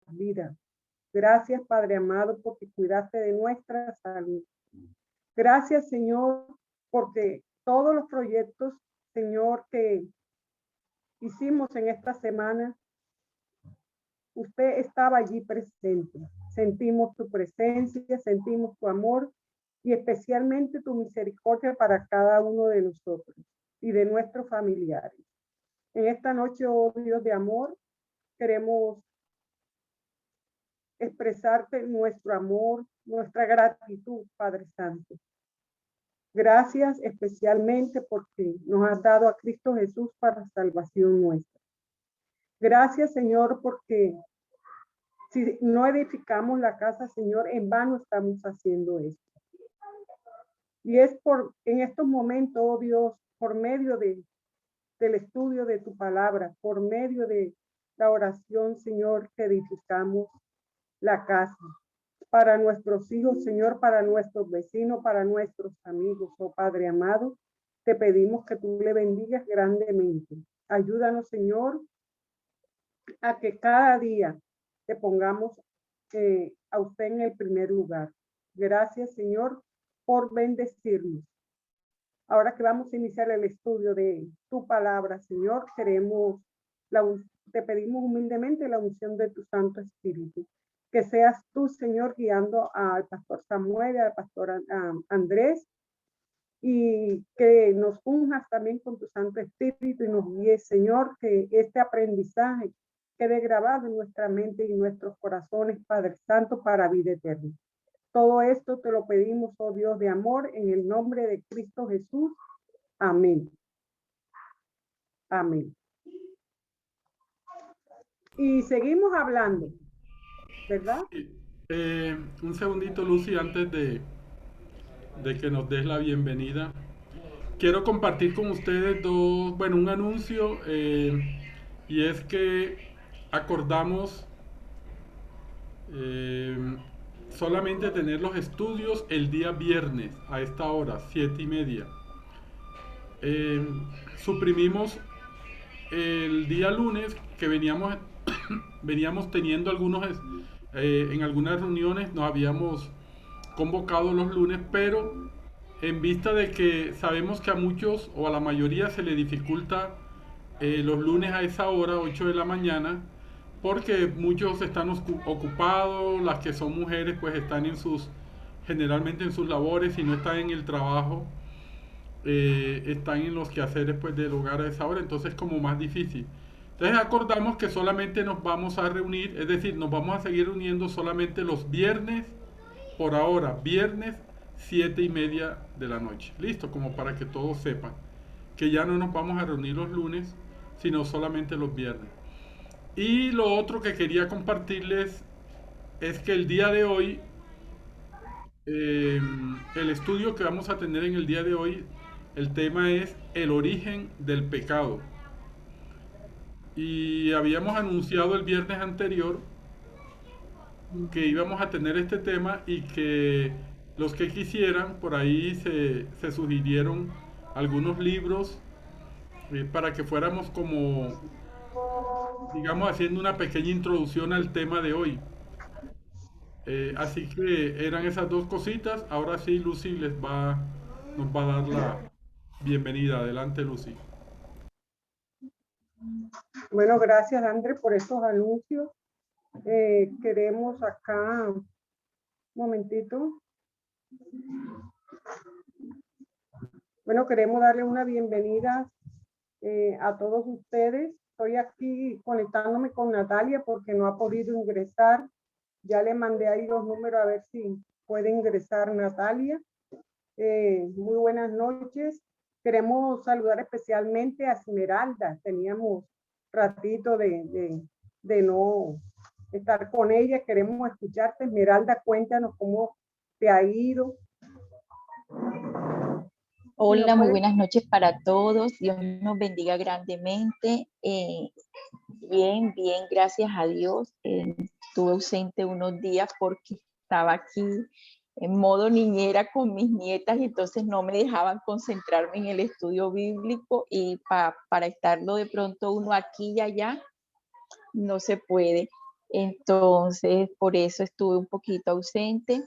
vidas. Gracias, Padre amado, porque cuidaste de nuestra salud. Gracias, Señor, porque todos los proyectos, Señor, que hicimos en esta semana, usted estaba allí presente. Sentimos tu presencia, sentimos tu amor y especialmente tu misericordia para cada uno de nosotros y de nuestros familiares. En esta noche, oh Dios de amor, queremos expresarte nuestro amor, nuestra gratitud, Padre Santo. Gracias especialmente porque nos has dado a Cristo Jesús para salvación nuestra. Gracias, Señor, porque si no edificamos la casa, Señor, en vano estamos haciendo esto. Y es en estos momentos, oh Dios, por medio del estudio de tu palabra, por medio de la oración, Señor, que edificamos la casa para nuestros hijos, Señor, para nuestros vecinos, para nuestros amigos. Oh Padre amado, te pedimos que tú le bendigas grandemente. Ayúdanos, Señor, a que cada día te pongamos a usted en el primer lugar. Gracias, Señor, por bendecirnos. Ahora que vamos a iniciar el estudio de tu palabra, Señor, te pedimos humildemente la unción de tu Santo Espíritu. Que seas tú, Señor, guiando al pastor Samuel, al pastor Andrés, y que nos unjas también con tu Santo Espíritu y nos guíes, Señor, que este aprendizaje quede grabado en nuestra mente y en nuestros corazones, Padre Santo, para vida eterna. Todo esto te lo pedimos, oh Dios de amor, en el nombre de Cristo Jesús. Amén. Amén. Y seguimos hablando, ¿verdad? Un segundito, Lucy, antes de que nos des la bienvenida. Quiero compartir con ustedes un anuncio, y es que acordamos eh, solamente tener los estudios el día viernes a esta hora, 7:30. Suprimimos el día lunes que veníamos teniendo en algunas reuniones, nos habíamos convocado los lunes, pero en vista de que sabemos que a muchos o a la mayoría se le dificulta los lunes a esa hora, 8 de la mañana, porque muchos están ocupados, las que son mujeres pues están generalmente en sus labores y no están en el trabajo, están en los quehaceres pues del hogar a esa hora, entonces es como más difícil. Entonces acordamos que solamente nos vamos a reunir, es decir, nos vamos a seguir reuniendo solamente los viernes, por ahora, viernes 7:30 de la noche. Listo, como para que todos sepan que ya no nos vamos a reunir los lunes, sino solamente los viernes. Y lo otro que quería compartirles es que el día de hoy, el estudio que vamos a tener en el día de hoy, el tema es el origen del pecado. Y habíamos anunciado el viernes anterior que íbamos a tener este tema y que los que quisieran, por ahí se sugirieron algunos libros para que fuéramos como, digamos, haciendo una pequeña introducción al tema de hoy. Así que eran esas dos cositas. Ahora sí, Lucy nos va a dar la bienvenida. Adelante, Lucy. Bueno, gracias, André, por estos anuncios. Queremos acá, un momentito. Bueno, queremos darle una bienvenida a todos ustedes. Estoy aquí conectándome con Natalia porque no ha podido ingresar. Ya le mandé ahí los números a ver si puede ingresar Natalia. Muy buenas noches. Queremos saludar especialmente a Esmeralda. Teníamos ratito de no estar con ella. Queremos escucharte. Esmeralda, cuéntanos cómo te ha ido. Hola, muy buenas noches para todos. Dios nos bendiga grandemente. Bien, gracias a Dios. Estuve ausente unos días porque estaba aquí en modo niñera con mis nietas y entonces no me dejaban concentrarme en el estudio bíblico y para estarlo de pronto uno aquí y allá, no se puede. Entonces, por eso estuve un poquito ausente,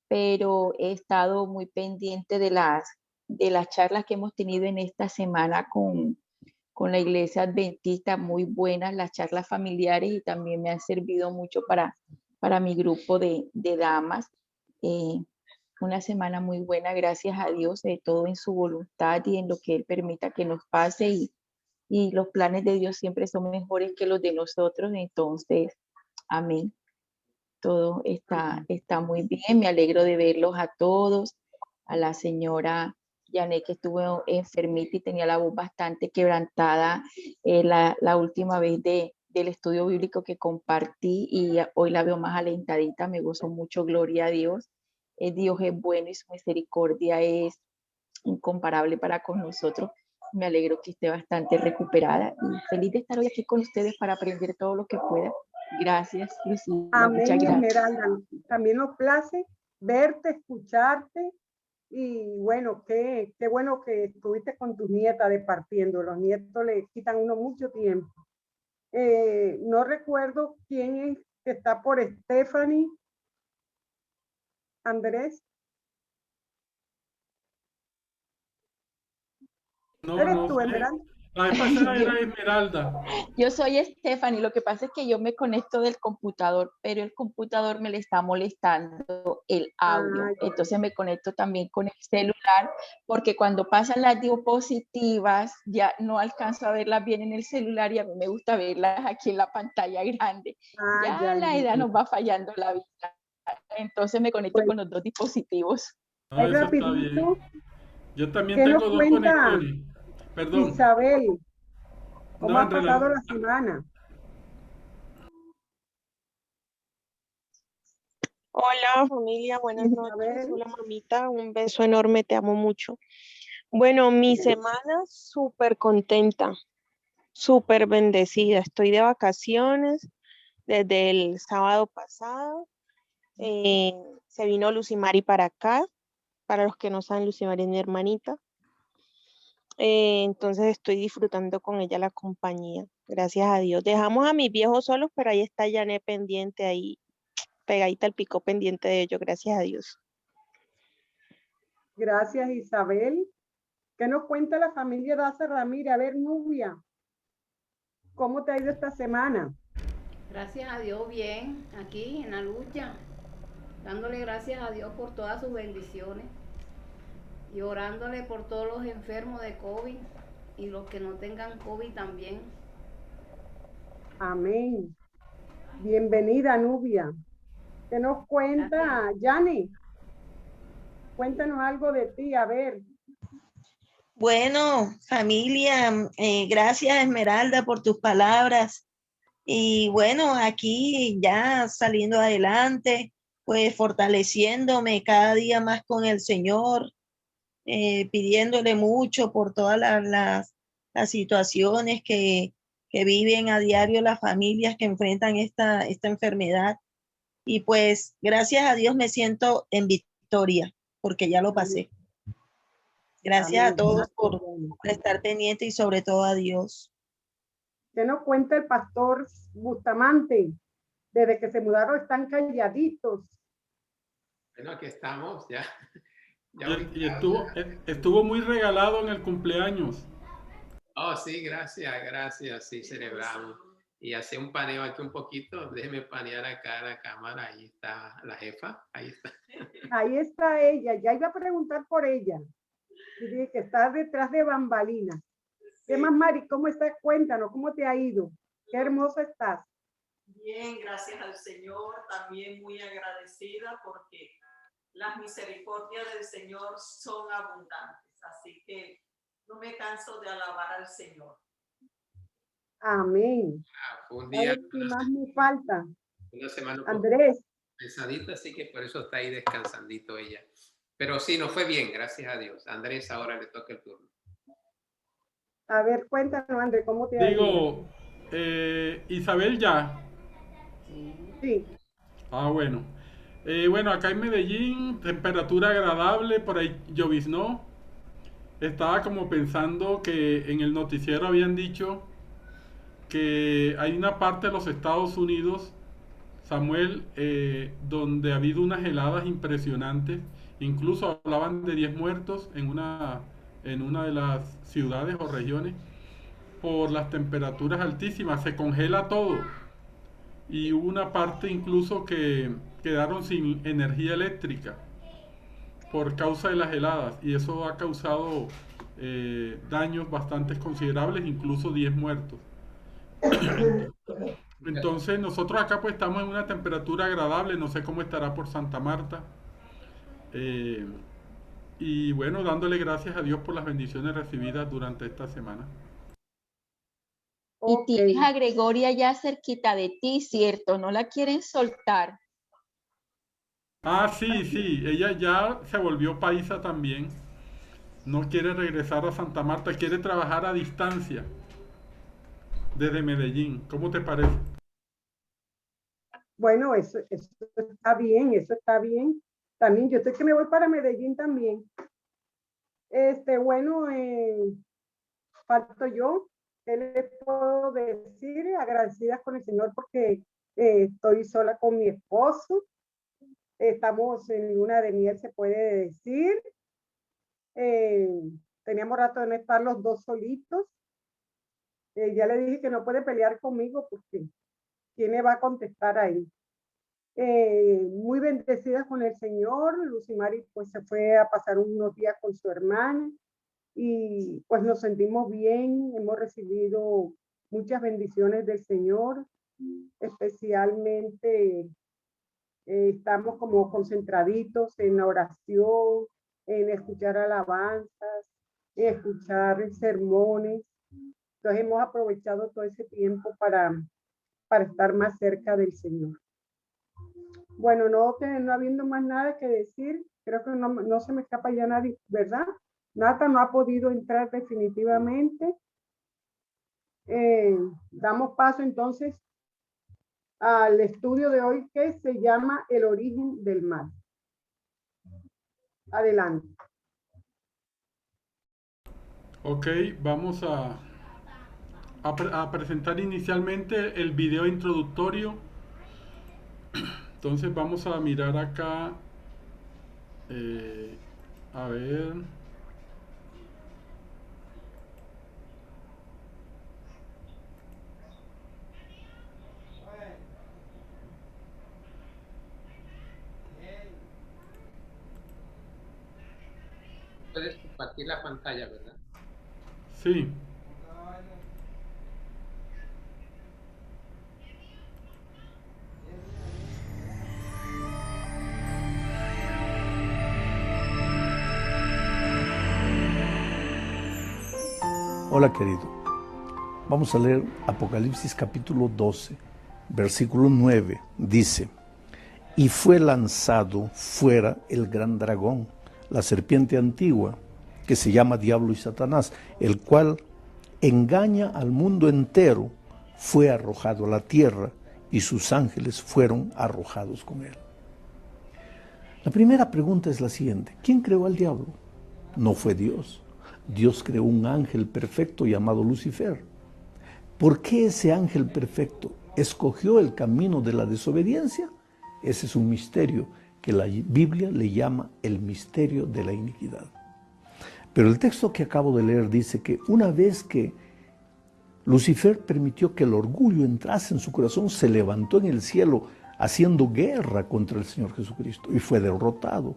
pero he estado muy pendiente de las charlas que hemos tenido en esta semana con la iglesia adventista, muy buenas las charlas familiares y también me han servido mucho para mi grupo de damas. Eh, una semana muy buena, gracias a Dios, de todo en su voluntad y en lo que Él permita que nos pase y los planes de Dios siempre son mejores que los de nosotros, entonces, amén. Todo está muy bien, me alegro de verlos a todos, a la señora Janet que estuvo enfermita y tenía la voz bastante quebrantada la última vez del estudio bíblico que compartí y hoy la veo más alentadita, me gozo mucho, gloria a Dios. Dios es bueno y su misericordia es incomparable para con nosotros. Me alegro que esté bastante recuperada y feliz de estar hoy aquí con ustedes para aprender todo lo que pueda. Gracias, Lucila. Muchas Amén, gracias. Esmeralda. También nos place verte, escucharte y bueno, qué bueno que estuviste con tus nietas departiendo. Los nietos le quitan a uno mucho tiempo. No recuerdo quién es que está por Stephanie. Andrés. No, ¿Eres no tú, sé. Esmeralda? La vez pasada era Esmeralda. Yo soy Stephanie, lo que pasa es que yo me conecto del computador, pero el computador me le está molestando el audio. Entonces me conecto también con el celular, porque cuando pasan las diapositivas ya no alcanzo a verlas bien en el celular y a mí me gusta verlas aquí en la pantalla grande. Ya la edad nos va fallando la vida. Entonces me conecto con los dos dispositivos. No, Es eso está bien. rapidito. Yo también ¿Qué nos tengo dos cuenta conexiones. Perdón. Isabel? ¿Cómo No, ha pasado la semana? Hola familia, buenas noches. Hola mamita, un beso enorme, te amo mucho. Bueno, mi semana súper contenta, súper bendecida. Estoy de vacaciones desde el sábado pasado. Se vino Lucimari para acá. Para los que no saben, Lucimari es mi hermanita. Entonces estoy disfrutando con ella la compañía. Gracias a Dios. Dejamos a mis viejos solos, pero ahí está Janet pendiente ahí, pegadita al pico pendiente de ellos, gracias a Dios. Gracias, Isabel. ¿Qué nos cuenta la familia Daza Ramírez? A ver, Nubia, ¿cómo te ha ido esta semana? Gracias a Dios, bien, aquí en la lucha, dándole gracias a Dios por todas sus bendiciones y orándole por todos los enfermos de COVID y los que no tengan COVID también. Amén. Bienvenida, Nubia. ¿Qué nos cuenta, Yani? Cuéntanos algo de ti, a ver. Bueno, familia, gracias Esmeralda por tus palabras. Y bueno, aquí ya saliendo adelante, pues fortaleciéndome cada día más con el Señor, pidiéndole mucho por todas las situaciones que viven a diario las familias que enfrentan esta enfermedad. Y pues gracias a Dios me siento en victoria, porque ya lo pasé. Gracias a todos por estar pendientes y sobre todo a Dios. ¿Qué nos cuenta el pastor Bustamante? Desde que se mudaron están calladitos. Bueno, aquí estamos ya. Y estuvo muy regalado en el cumpleaños. Oh, sí, gracias, sí, celebramos. Y hace un paneo aquí un poquito, déjeme panear acá la cámara, ahí está la jefa, ahí está. Ahí está ella, ya iba a preguntar por ella. Y dije que está detrás de bambalinas. ¿Qué más, Mari? ¿Cómo estás? Cuéntanos, ¿cómo te ha ido? Qué hermosa estás. Bien, gracias al Señor, también muy agradecida porque las misericordias del Señor son abundantes, así que no me canso de alabar al Señor. Amén. Un día, ¿Qué más me falta? una semana Andrés. Pesadita, así que por eso está ahí descansandito ella. Pero sí, nos fue bien, gracias a Dios. Andrés, ahora le toca el turno. A ver, cuéntanos, Andrés, ¿cómo te ha ido? Isabel ya. Sí. Ah, bueno. Bueno, acá en Medellín, temperatura agradable, por ahí lloviznó. Estaba como pensando que en el noticiero habían dicho que hay una parte de los Estados Unidos Samuel, donde ha habido unas heladas impresionantes. Incluso hablaban de 10 muertos en una de las ciudades o regiones por las temperaturas altísimas. Se congela todo. Y hubo una parte incluso que quedaron sin energía eléctrica por causa de las heladas. Y eso ha causado daños bastante considerables, incluso 10 muertos. Entonces nosotros acá pues estamos en una temperatura agradable, no sé cómo estará por Santa Marta. Eh, y bueno, dándole gracias a Dios por las bendiciones recibidas durante esta semana. Y tienes a Gregoria ya cerquita de ti, ¿cierto? ¿No la quieren soltar? Ah, sí, sí, ella ya se volvió paisa también. No quiere regresar a Santa Marta, quiere trabajar a distancia desde Medellín. ¿Cómo te parece? Bueno, eso está bien, eso está bien. También yo estoy que me voy para Medellín también. Bueno, falto yo. ¿Qué les puedo decir? Agradecidas con el Señor porque estoy sola con mi esposo. Estamos en luna de miel, se puede decir. Teníamos rato de no estar los dos solitos. Ya le dije que no puede pelear conmigo porque ¿quién me va a contestar ahí? Muy bendecidas con el Señor. Lucimari pues se fue a pasar unos días con su hermana y pues nos sentimos bien. Hemos recibido muchas bendiciones del Señor, especialmente estamos como concentraditos en la oración, en escuchar alabanzas, en escuchar sermones. Entonces hemos aprovechado todo ese tiempo para estar más cerca del Señor. Bueno, no habiendo más nada que decir, creo que no se me escapa ya nadie, ¿verdad? Nata no ha podido entrar definitivamente. Damos paso entonces al estudio de hoy que se llama El origen del mal. Adelante. Ok, vamos a presentar inicialmente el video introductorio. Entonces vamos a mirar acá, a ver. Puedes compartir la pantalla, ¿verdad? Sí. Hola querido, vamos a leer Apocalipsis capítulo 12, versículo 9, dice: y fue lanzado fuera el gran dragón, la serpiente antigua, que se llama Diablo y Satanás, el cual engaña al mundo entero, fue arrojado a la tierra y sus ángeles fueron arrojados con él. La primera pregunta es la siguiente: ¿quién creó al diablo? No fue Dios. Dios creó un ángel perfecto llamado Lucifer. ¿Por qué ese ángel perfecto escogió el camino de la desobediencia? Ese es un misterio que la Biblia le llama el misterio de la iniquidad. Pero el texto que acabo de leer dice que una vez que Lucifer permitió que el orgullo entrase en su corazón, se levantó en el cielo haciendo guerra contra el Señor Jesucristo y fue derrotado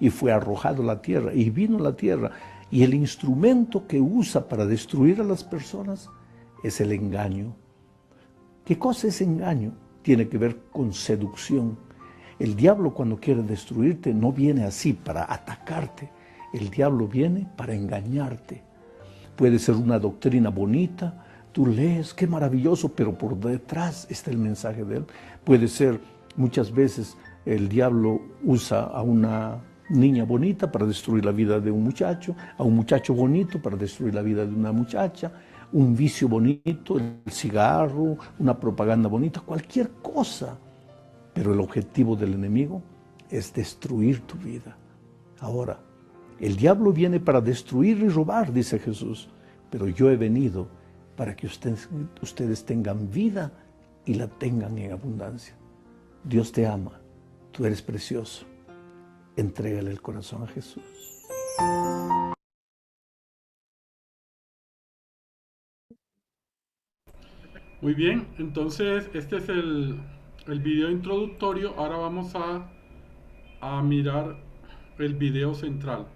y fue arrojado a la tierra y vino a la tierra. Y el instrumento que usa para destruir a las personas es el engaño. ¿Qué cosa es engaño? Tiene que ver con seducción. El diablo, cuando quiere destruirte, no viene así para atacarte. El diablo viene para engañarte. Puede ser una doctrina bonita, tú lees, qué maravilloso, pero por detrás está el mensaje de él. Puede ser, muchas veces, el diablo usa a una niña bonita para destruir la vida de un muchacho, a un muchacho bonito para destruir la vida de una muchacha, un vicio bonito, el cigarro, una propaganda bonita, cualquier cosa. Pero el objetivo del enemigo es destruir tu vida. Ahora, el diablo viene para destruir y robar, dice Jesús, pero yo he venido para que ustedes tengan vida y la tengan en abundancia. Dios te ama, tú eres precioso. Entrégale el corazón a Jesús. Muy bien, entonces este es el video introductorio. Ahora vamos a mirar el video central.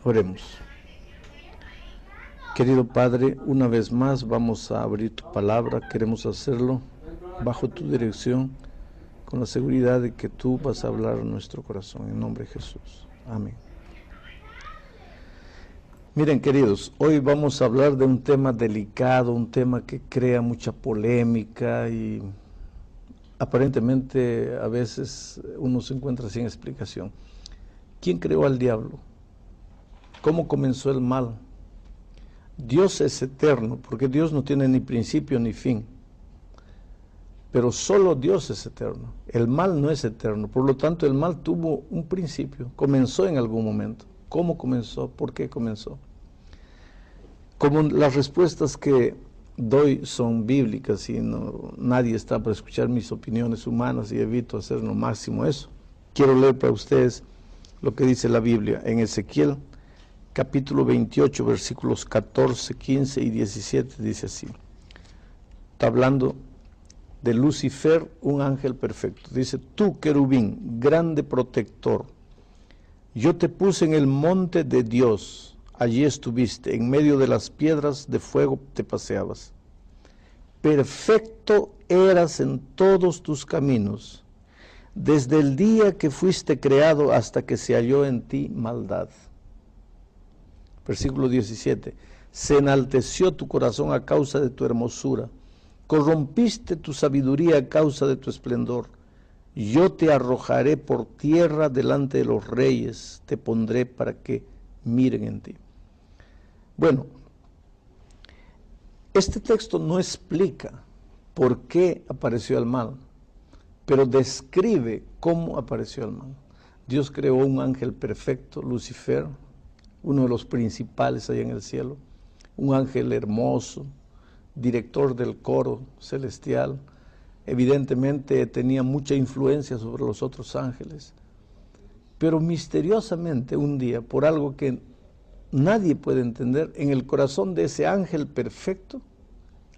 Oremos. Querido Padre, una vez más vamos a abrir tu palabra. Queremos hacerlo bajo tu dirección, con la seguridad de que tú vas a hablar a nuestro corazón. En nombre de Jesús. Amén. Miren, queridos, hoy vamos a hablar de un tema delicado, un tema que crea mucha polémica y aparentemente a veces uno se encuentra sin explicación. ¿Quién creó al diablo? ¿Cómo comenzó el mal? Dios es eterno, porque Dios no tiene ni principio ni fin. Pero solo Dios es eterno. El mal no es eterno. Por lo tanto, el mal tuvo un principio. Comenzó en algún momento. ¿Cómo comenzó? ¿Por qué comenzó? Como las respuestas que doy son bíblicas y nadie está para escuchar mis opiniones humanas y evito hacer lo máximo eso, quiero leer para ustedes lo que dice la Biblia en Ezequiel capítulo 28, versículos 14, 15 y 17, dice así. Está hablando de Lucifer, un ángel perfecto. Dice, tú, querubín, grande protector, yo te puse en el monte de Dios, allí estuviste, en medio de las piedras de fuego te paseabas. Perfecto eras en todos tus caminos, desde el día que fuiste creado hasta que se halló en ti maldad. Versículo 17, se enalteció tu corazón a causa de tu hermosura, corrompiste tu sabiduría a causa de tu esplendor. Yo te arrojaré por tierra delante de los reyes, te pondré para que miren en ti. Bueno, este texto no explica por qué apareció el mal, pero describe cómo apareció el mal. Dios creó un ángel perfecto, Lucifer, uno de los principales allá en el cielo, un ángel hermoso, director del coro celestial, evidentemente tenía mucha influencia sobre los otros ángeles, pero misteriosamente un día, por algo que nadie puede entender, en el corazón de ese ángel perfecto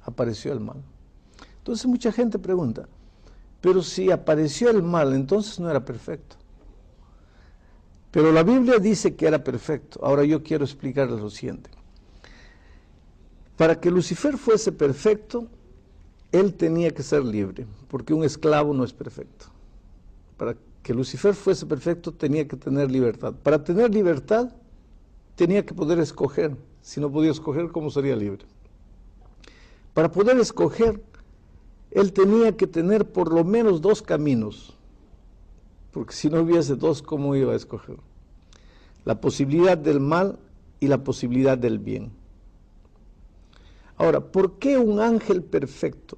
apareció el mal. Entonces mucha gente pregunta, pero si apareció el mal, entonces no era perfecto. Pero la Biblia dice que era perfecto. Ahora yo quiero explicarles lo siguiente. Para que Lucifer fuese perfecto, él tenía que ser libre, porque un esclavo no es perfecto. Para que Lucifer fuese perfecto, tenía que tener libertad. Para tener libertad, tenía que poder escoger. Si no podía escoger, ¿cómo sería libre? Para poder escoger, él tenía que tener por lo menos dos caminos. Porque si no hubiese dos, ¿cómo iba a escoger? La posibilidad del mal y la posibilidad del bien. Ahora, ¿por qué un ángel perfecto,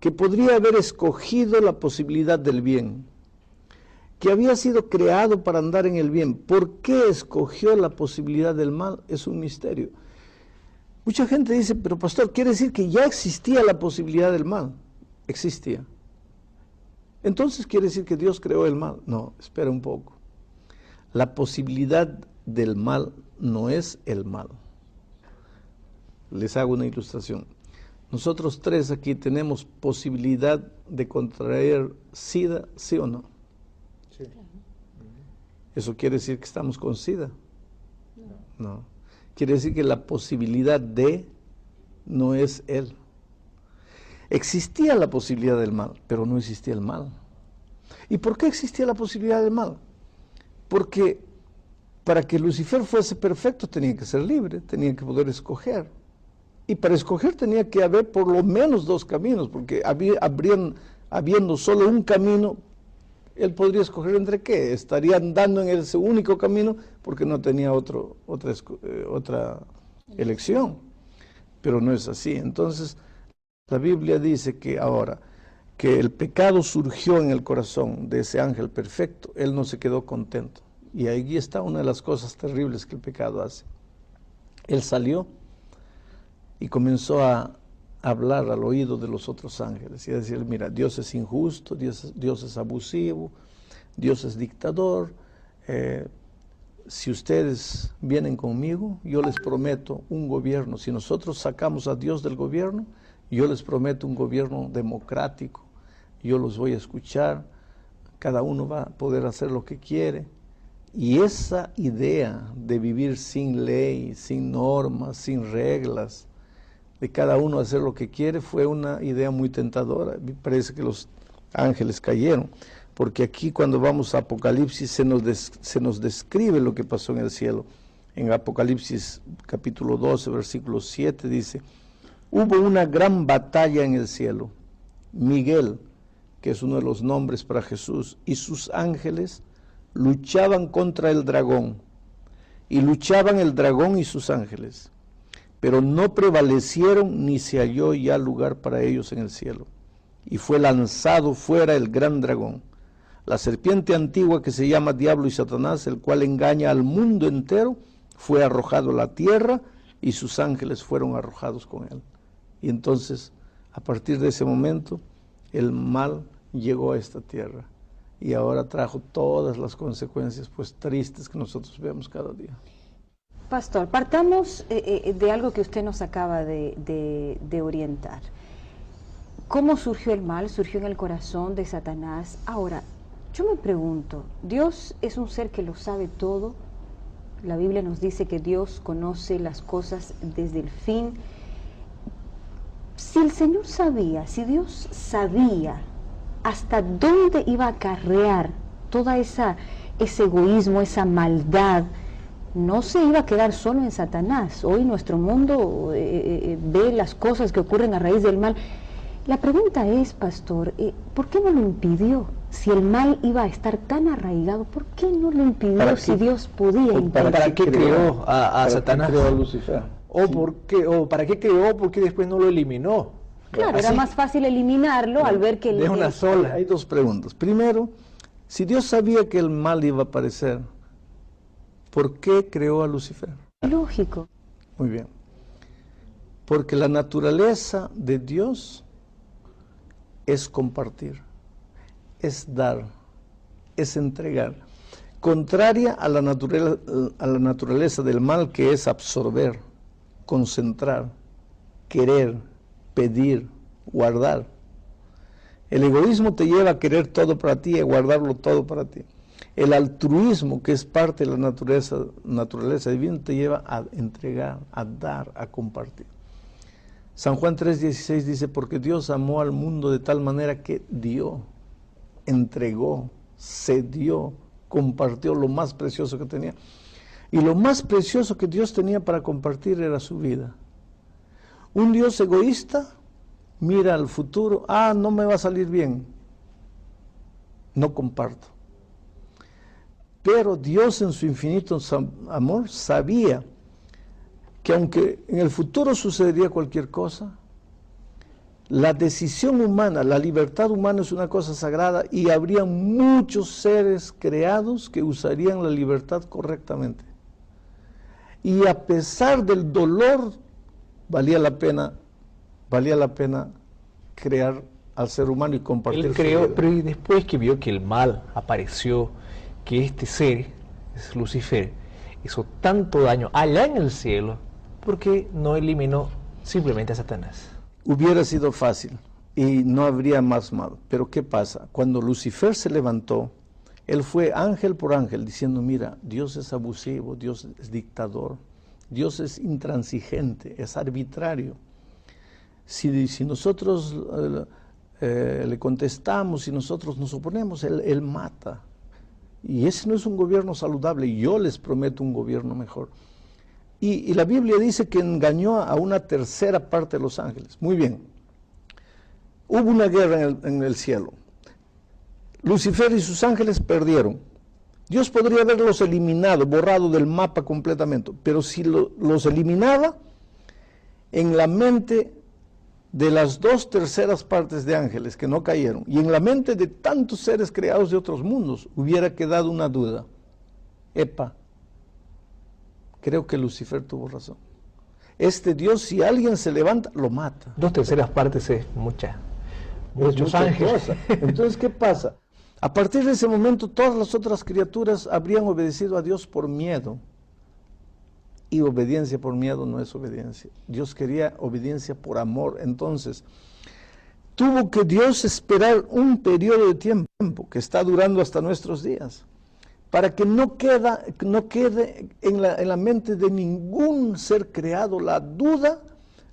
que podría haber escogido la posibilidad del bien, que había sido creado para andar en el bien, por qué escogió la posibilidad del mal? Es un misterio. Mucha gente dice, pero pastor, ¿quiere decir que ya existía la posibilidad del mal? Existía. Entonces quiere decir que Dios creó el mal. No, espera un poco. La posibilidad del mal no es el mal. Les hago una ilustración. Nosotros tres aquí tenemos posibilidad de contraer SIDA, ¿sí o no? Sí. ¿Eso quiere decir que estamos con SIDA? No. Quiere decir que la posibilidad de no es él. Existía la posibilidad del mal, pero no existía el mal. ¿Y por qué existía la posibilidad del mal? Porque para que Lucifer fuese perfecto tenía que ser libre, tenía que poder escoger. Y para escoger tenía que haber por lo menos dos caminos, porque habiendo solo un camino, él podría escoger entre qué, estaría andando en ese único camino porque no tenía otra elección, pero no es así. Entonces, la Biblia dice que ahora que el pecado surgió en el corazón de ese ángel perfecto, él no se quedó contento. Y ahí está una de las cosas terribles que el pecado hace. Él salió y comenzó a hablar al oído de los otros ángeles y a decir, mira, Dios es injusto, Dios es abusivo, Dios es dictador, si ustedes vienen conmigo, yo les prometo un gobierno. Si nosotros sacamos a Dios del gobierno, yo les prometo un gobierno democrático. Yo los voy a escuchar, cada uno va a poder hacer lo que quiere. Y esa idea de vivir sin ley, sin normas, sin reglas, de cada uno hacer lo que quiere, fue una idea muy tentadora. Me parece que los ángeles cayeron, porque aquí cuando vamos a Apocalipsis se nos describe lo que pasó en el cielo. En Apocalipsis capítulo 12, versículo 7 dice, hubo una gran batalla en el cielo. Miguel, que es uno de los nombres para Jesús, y sus ángeles luchaban contra el dragón, y luchaban el dragón y sus ángeles, pero no prevalecieron ni se halló ya lugar para ellos en el cielo. Y fue lanzado fuera el gran dragón, la serpiente antigua que se llama Diablo y Satanás, el cual engaña al mundo entero, fue arrojado a la tierra y sus ángeles fueron arrojados con él. Y entonces, a partir de ese momento, el mal llegó a esta tierra y ahora trajo todas las consecuencias pues tristes que nosotros vemos cada día. Pastor, partamos de algo que usted nos acaba de orientar. ¿Cómo surgió el mal? Surgió en el corazón de Satanás. Ahora, yo me pregunto, ¿Dios es un ser que lo sabe todo? La Biblia nos dice que Dios conoce las cosas desde el fin. Si el Señor sabía, si Dios sabía hasta dónde iba a acarrear toda ese egoísmo, esa maldad, no se iba a quedar solo en Satanás. Hoy nuestro mundo ve las cosas que ocurren a raíz del mal. La pregunta es, pastor, ¿por qué no lo impidió? Si el mal iba a estar tan arraigado, ¿por qué no lo impidió si Dios podía impedir? ¿Para qué creó a Satanás? Creó a Lucifer. ¿O para qué creó? ¿Por qué después no lo eliminó? Claro, era más fácil eliminarlo al ver que... De una sola. Hay dos preguntas. Primero, si Dios sabía que el mal iba a aparecer, ¿por qué creó a Lucifer? Lógico. Muy bien. Porque la naturaleza de Dios es compartir, es dar, es entregar. Contraria a la naturaleza del mal, que es absorber, concentrar, querer, pedir, guardar. El egoísmo te lleva a querer todo para ti y a guardarlo todo para ti. El altruismo, que es parte de la naturaleza divina, te lleva a entregar, a dar, a compartir. San Juan 3:16 dice, porque Dios amó al mundo de tal manera que dio, entregó, cedió, compartió lo más precioso que tenía. Y lo más precioso que Dios tenía para compartir era su vida. Un Dios egoísta mira al futuro, no me va a salir bien, no comparto. Pero Dios en su infinito amor sabía que aunque en el futuro sucedería cualquier cosa, la decisión humana, la libertad humana es una cosa sagrada y habría muchos seres creados que usarían la libertad correctamente. Y a pesar del dolor, valía la pena crear al ser humano y compartir. Él creó, pero y después que vio que el mal apareció, que este ser, es Lucifer, hizo tanto daño allá en el cielo, ¿por qué no eliminó simplemente a Satanás? Hubiera sido fácil y no habría más mal. Pero ¿qué pasa? Cuando Lucifer se levantó, él fue ángel por ángel diciendo, mira, Dios es abusivo, Dios es dictador, Dios es intransigente, es arbitrario. Si nosotros le contestamos, si nosotros nos oponemos, él mata. Y ese no es un gobierno saludable. Yo les prometo un gobierno mejor. Y la Biblia dice que engañó a una tercera parte de los ángeles. Muy bien. Hubo una guerra en el cielo. Lucifer y sus ángeles perdieron. Dios podría haberlos eliminado, borrado del mapa completamente, pero si los eliminaba, en la mente de las 2/3 partes de ángeles que no cayeron, y en la mente de tantos seres creados de otros mundos, hubiera quedado una duda. Epa, creo que Lucifer tuvo razón. Este Dios, si alguien se levanta, lo mata. 2/3 partes es muchos ángeles. Entonces, ¿qué pasa? A partir de ese momento, todas las otras criaturas habrían obedecido a Dios por miedo. Y obediencia por miedo no es obediencia. Dios quería obediencia por amor. Entonces, tuvo que Dios esperar un periodo de tiempo, que está durando hasta nuestros días, para que no quede en la mente de ningún ser creado la duda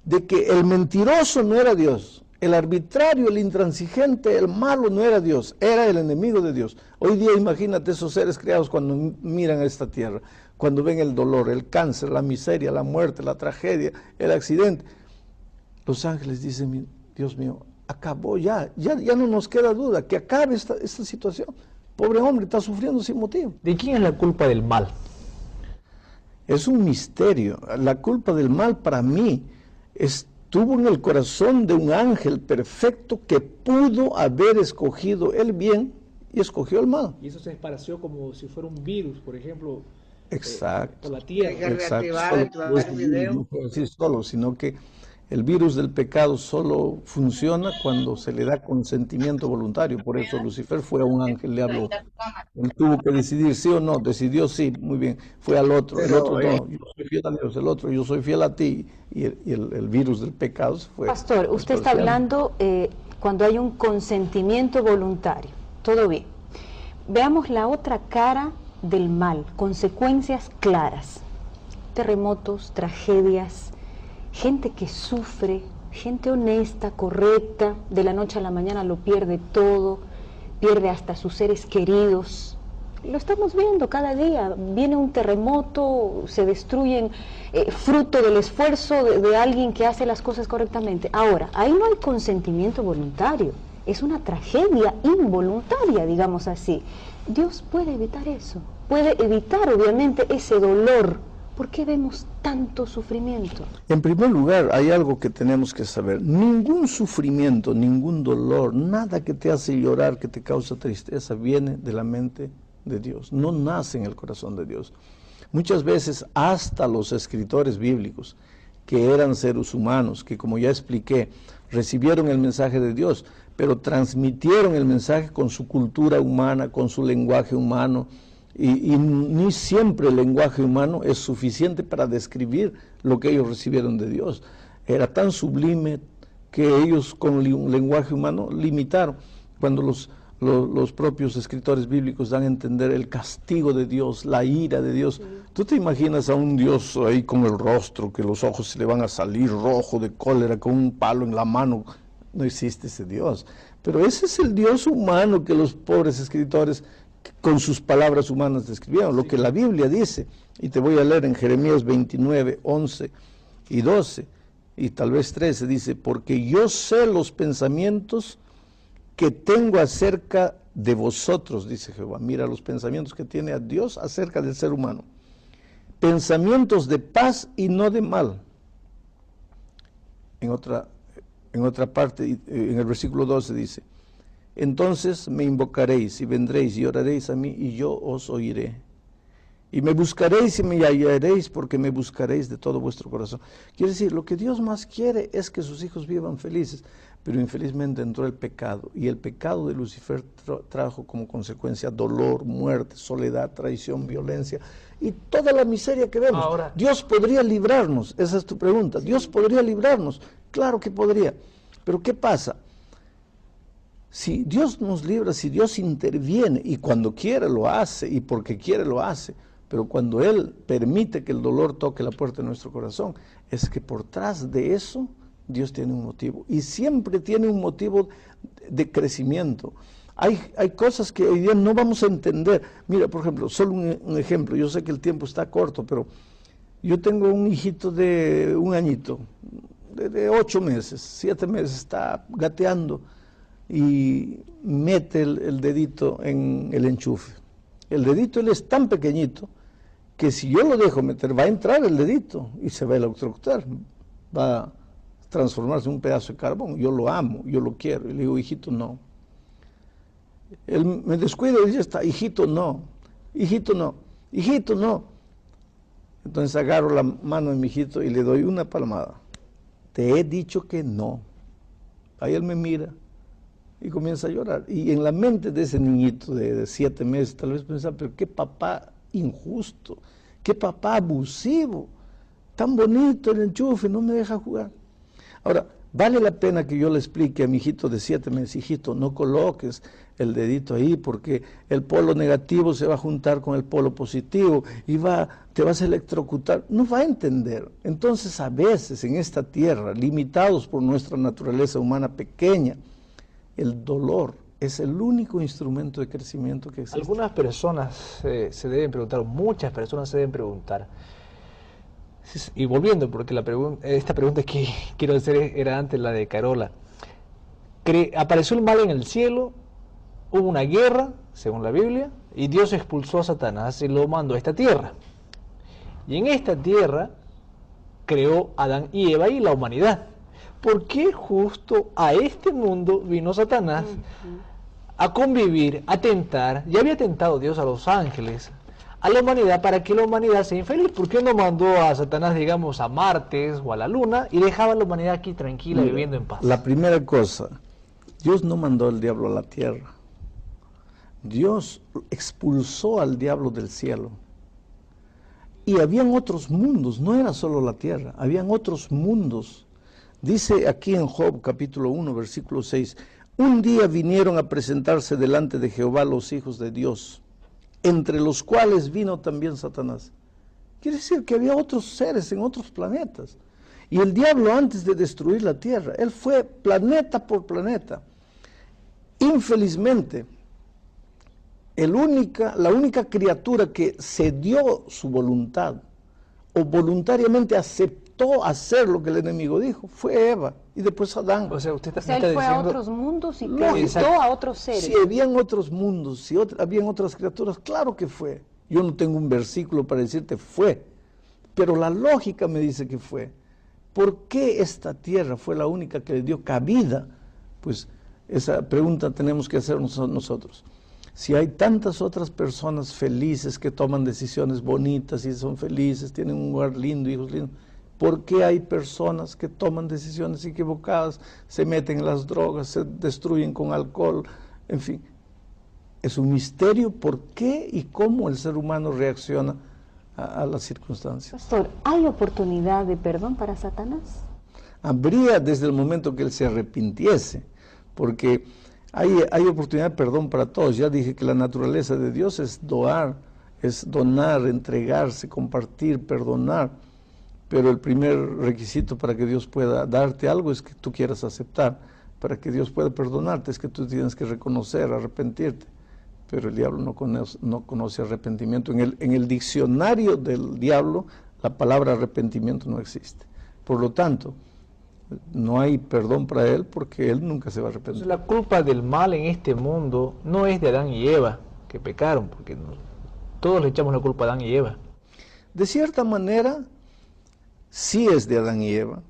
de que el mentiroso no era Dios. El arbitrario, el intransigente, el malo no era Dios, era el enemigo de Dios. Hoy día imagínate esos seres creados cuando miran a esta tierra, cuando ven el dolor, el cáncer, la miseria, la muerte, la tragedia, el accidente. Los ángeles dicen, Dios mío, acabó ya no nos queda duda, que acabe esta situación. Pobre hombre, está sufriendo sin motivo. ¿De quién es la culpa del mal? Es un misterio. La culpa del mal para mí estuvo en el corazón de un ángel perfecto que pudo haber escogido el bien y escogió el mal. Y eso se esparció como si fuera un virus, por ejemplo. Exacto. Por la tierra. Hay que reactivar el video. No puedo decir solo, sino que el virus del pecado solo funciona cuando se le da consentimiento voluntario. Por eso Lucifer fue a un ángel, le habló. Él tuvo que decidir sí o no, decidió sí, muy bien. Fue al otro, el otro no, yo soy fiel a Dios, el otro, yo soy fiel a ti. Y el virus del pecado fue. Pastor, usted está hablando cuando hay un consentimiento voluntario. Todo bien. Veamos la otra cara del mal, consecuencias claras. Terremotos, tragedias, gente que sufre, gente honesta, correcta, de la noche a la mañana lo pierde todo, pierde hasta sus seres queridos. Lo estamos viendo cada día, viene un terremoto, se destruyen fruto del esfuerzo de alguien que hace las cosas correctamente. Ahora, ahí no hay consentimiento voluntario, es una tragedia involuntaria, digamos así. Dios puede evitar eso, puede evitar obviamente ese dolor. ¿Por qué vemos tanto sufrimiento? En primer lugar, hay algo que tenemos que saber. Ningún sufrimiento, ningún dolor, nada que te hace llorar, que te causa tristeza, viene de la mente de Dios. No nace en el corazón de Dios. Muchas veces hasta los escritores bíblicos, que eran seres humanos, que como ya expliqué, recibieron el mensaje de Dios, pero transmitieron el mensaje con su cultura humana, con su lenguaje humano, y ni siempre el lenguaje humano es suficiente para describir lo que ellos recibieron de Dios. Era tan sublime que ellos con un lenguaje humano limitaron. Cuando los propios escritores bíblicos dan a entender el castigo de Dios, la ira de Dios. ¿Tú te imaginas a un Dios ahí con el rostro, que los ojos se le van a salir rojo de cólera, con un palo en la mano? No existe ese Dios. Pero ese es el Dios humano que los pobres escritores con sus palabras humanas describieron, lo que la Biblia dice, y te voy a leer en Jeremías 29, 11 y 12, y tal vez 13, dice, porque yo sé los pensamientos que tengo acerca de vosotros, dice Jehová. Mira los pensamientos que tiene a Dios acerca del ser humano. Pensamientos de paz y no de mal. En otra parte, en el versículo 12 dice, entonces me invocaréis y vendréis y oraréis a mí y yo os oiré. Y me buscaréis y me hallaréis porque me buscaréis de todo vuestro corazón. Quiere decir, lo que Dios más quiere es que sus hijos vivan felices, pero infelizmente entró el pecado. Y el pecado de Lucifer trajo como consecuencia dolor, muerte, soledad, traición, violencia y toda la miseria que vemos. Ahora, Dios podría librarnos, esa es tu pregunta. Dios podría librarnos, claro que podría. Pero ¿qué pasa? Si Dios nos libra, si Dios interviene, y cuando quiere lo hace, y porque quiere lo hace, pero cuando Él permite que el dolor toque la puerta de nuestro corazón, es que por tras de eso, Dios tiene un motivo, y siempre tiene un motivo de crecimiento. Hay cosas que hoy día no vamos a entender. Mira, por ejemplo, solo un ejemplo, yo sé que el tiempo está corto, pero yo tengo un hijito de 1 añito, de 8 meses, 7 meses, está gateando, y mete el dedito en el enchufe. El dedito él es tan pequeñito que si yo lo dejo meter, va a entrar el dedito y se va a electrocutar, va a transformarse en un pedazo de carbón. Yo lo amo, yo lo quiero. Y le digo, hijito, no. Él me descuida y dice, hijito, no, hijito, no, hijito, no. Entonces agarro la mano de mi hijito y le doy una palmada. Te he dicho que no. Ahí él me mira y comienza a llorar. Y en la mente de ese niñito de 7 meses, tal vez pensaba, pero qué papá injusto, qué papá abusivo, tan bonito el enchufe, no me deja jugar. Ahora, vale la pena que yo le explique a mi hijito de 7 meses, hijito, no coloques el dedito ahí porque el polo negativo se va a juntar con el polo positivo y te vas a electrocutar. No va a entender. Entonces, a veces en esta tierra, limitados por nuestra naturaleza humana pequeña, el dolor es el único instrumento de crecimiento que existe. Algunas personas se deben preguntar, muchas personas se deben preguntar, y volviendo, porque esta pregunta que quiero hacer era antes la de Carola. Apareció el mal en el cielo, hubo una guerra, según la Biblia, y Dios expulsó a Satanás y lo mandó a esta tierra. Y en esta tierra creó a Adán y Eva y la humanidad. ¿Por qué justo a este mundo vino Satanás a convivir, a tentar? Ya había tentado Dios a los ángeles, a la humanidad, para que la humanidad sea infeliz. ¿Por qué no mandó a Satanás, digamos, a Marte o a la Luna y dejaba a la humanidad aquí tranquila, viviendo en paz? La primera cosa, Dios no mandó al diablo a la tierra. Dios expulsó al diablo del cielo. Y habían otros mundos, no era solo la tierra, habían otros mundos. Dice aquí en Job capítulo 1, versículo 6, un día vinieron a presentarse delante de Jehová los hijos de Dios, entre los cuales vino también Satanás. Quiere decir que había otros seres en otros planetas. Y el diablo, antes de destruir la tierra, él fue planeta por planeta. Infelizmente, la única criatura que cedió su voluntad o voluntariamente aceptó hacer lo que el enemigo dijo fue Eva y después Adán. O sea, él fue a otros mundos y creó a otros seres. Si habían otros mundos, si habían otras criaturas, claro que fue. Yo no tengo un versículo para decirte fue, pero la lógica me dice que fue. ¿Por qué esta tierra fue la única que le dio cabida? Pues esa pregunta tenemos que hacernos nosotros. Si hay tantas otras personas felices que toman decisiones bonitas y son felices, tienen un hogar lindo, hijos lindos, ¿por qué hay personas que toman decisiones equivocadas, se meten en las drogas, se destruyen con alcohol? En fin, es un misterio por qué y cómo el ser humano reacciona a las circunstancias. Pastor, ¿hay oportunidad de perdón para Satanás? Habría desde el momento que él se arrepintiese, porque hay oportunidad de perdón para todos. Ya dije que la naturaleza de Dios es donar, entregarse, compartir, perdonar. Pero el primer requisito para que Dios pueda darte algo es que tú quieras aceptar. Para que Dios pueda perdonarte es que tú tienes que reconocer, arrepentirte. Pero el diablo no conoce arrepentimiento. En el diccionario del diablo la palabra arrepentimiento no existe. Por lo tanto, no hay perdón para él porque él nunca se va a arrepentir. Entonces, la culpa del mal en este mundo no es de Adán y Eva, que pecaron, porque todos le echamos la culpa a Adán y Eva. De cierta manera, sí es de Adán y Eva,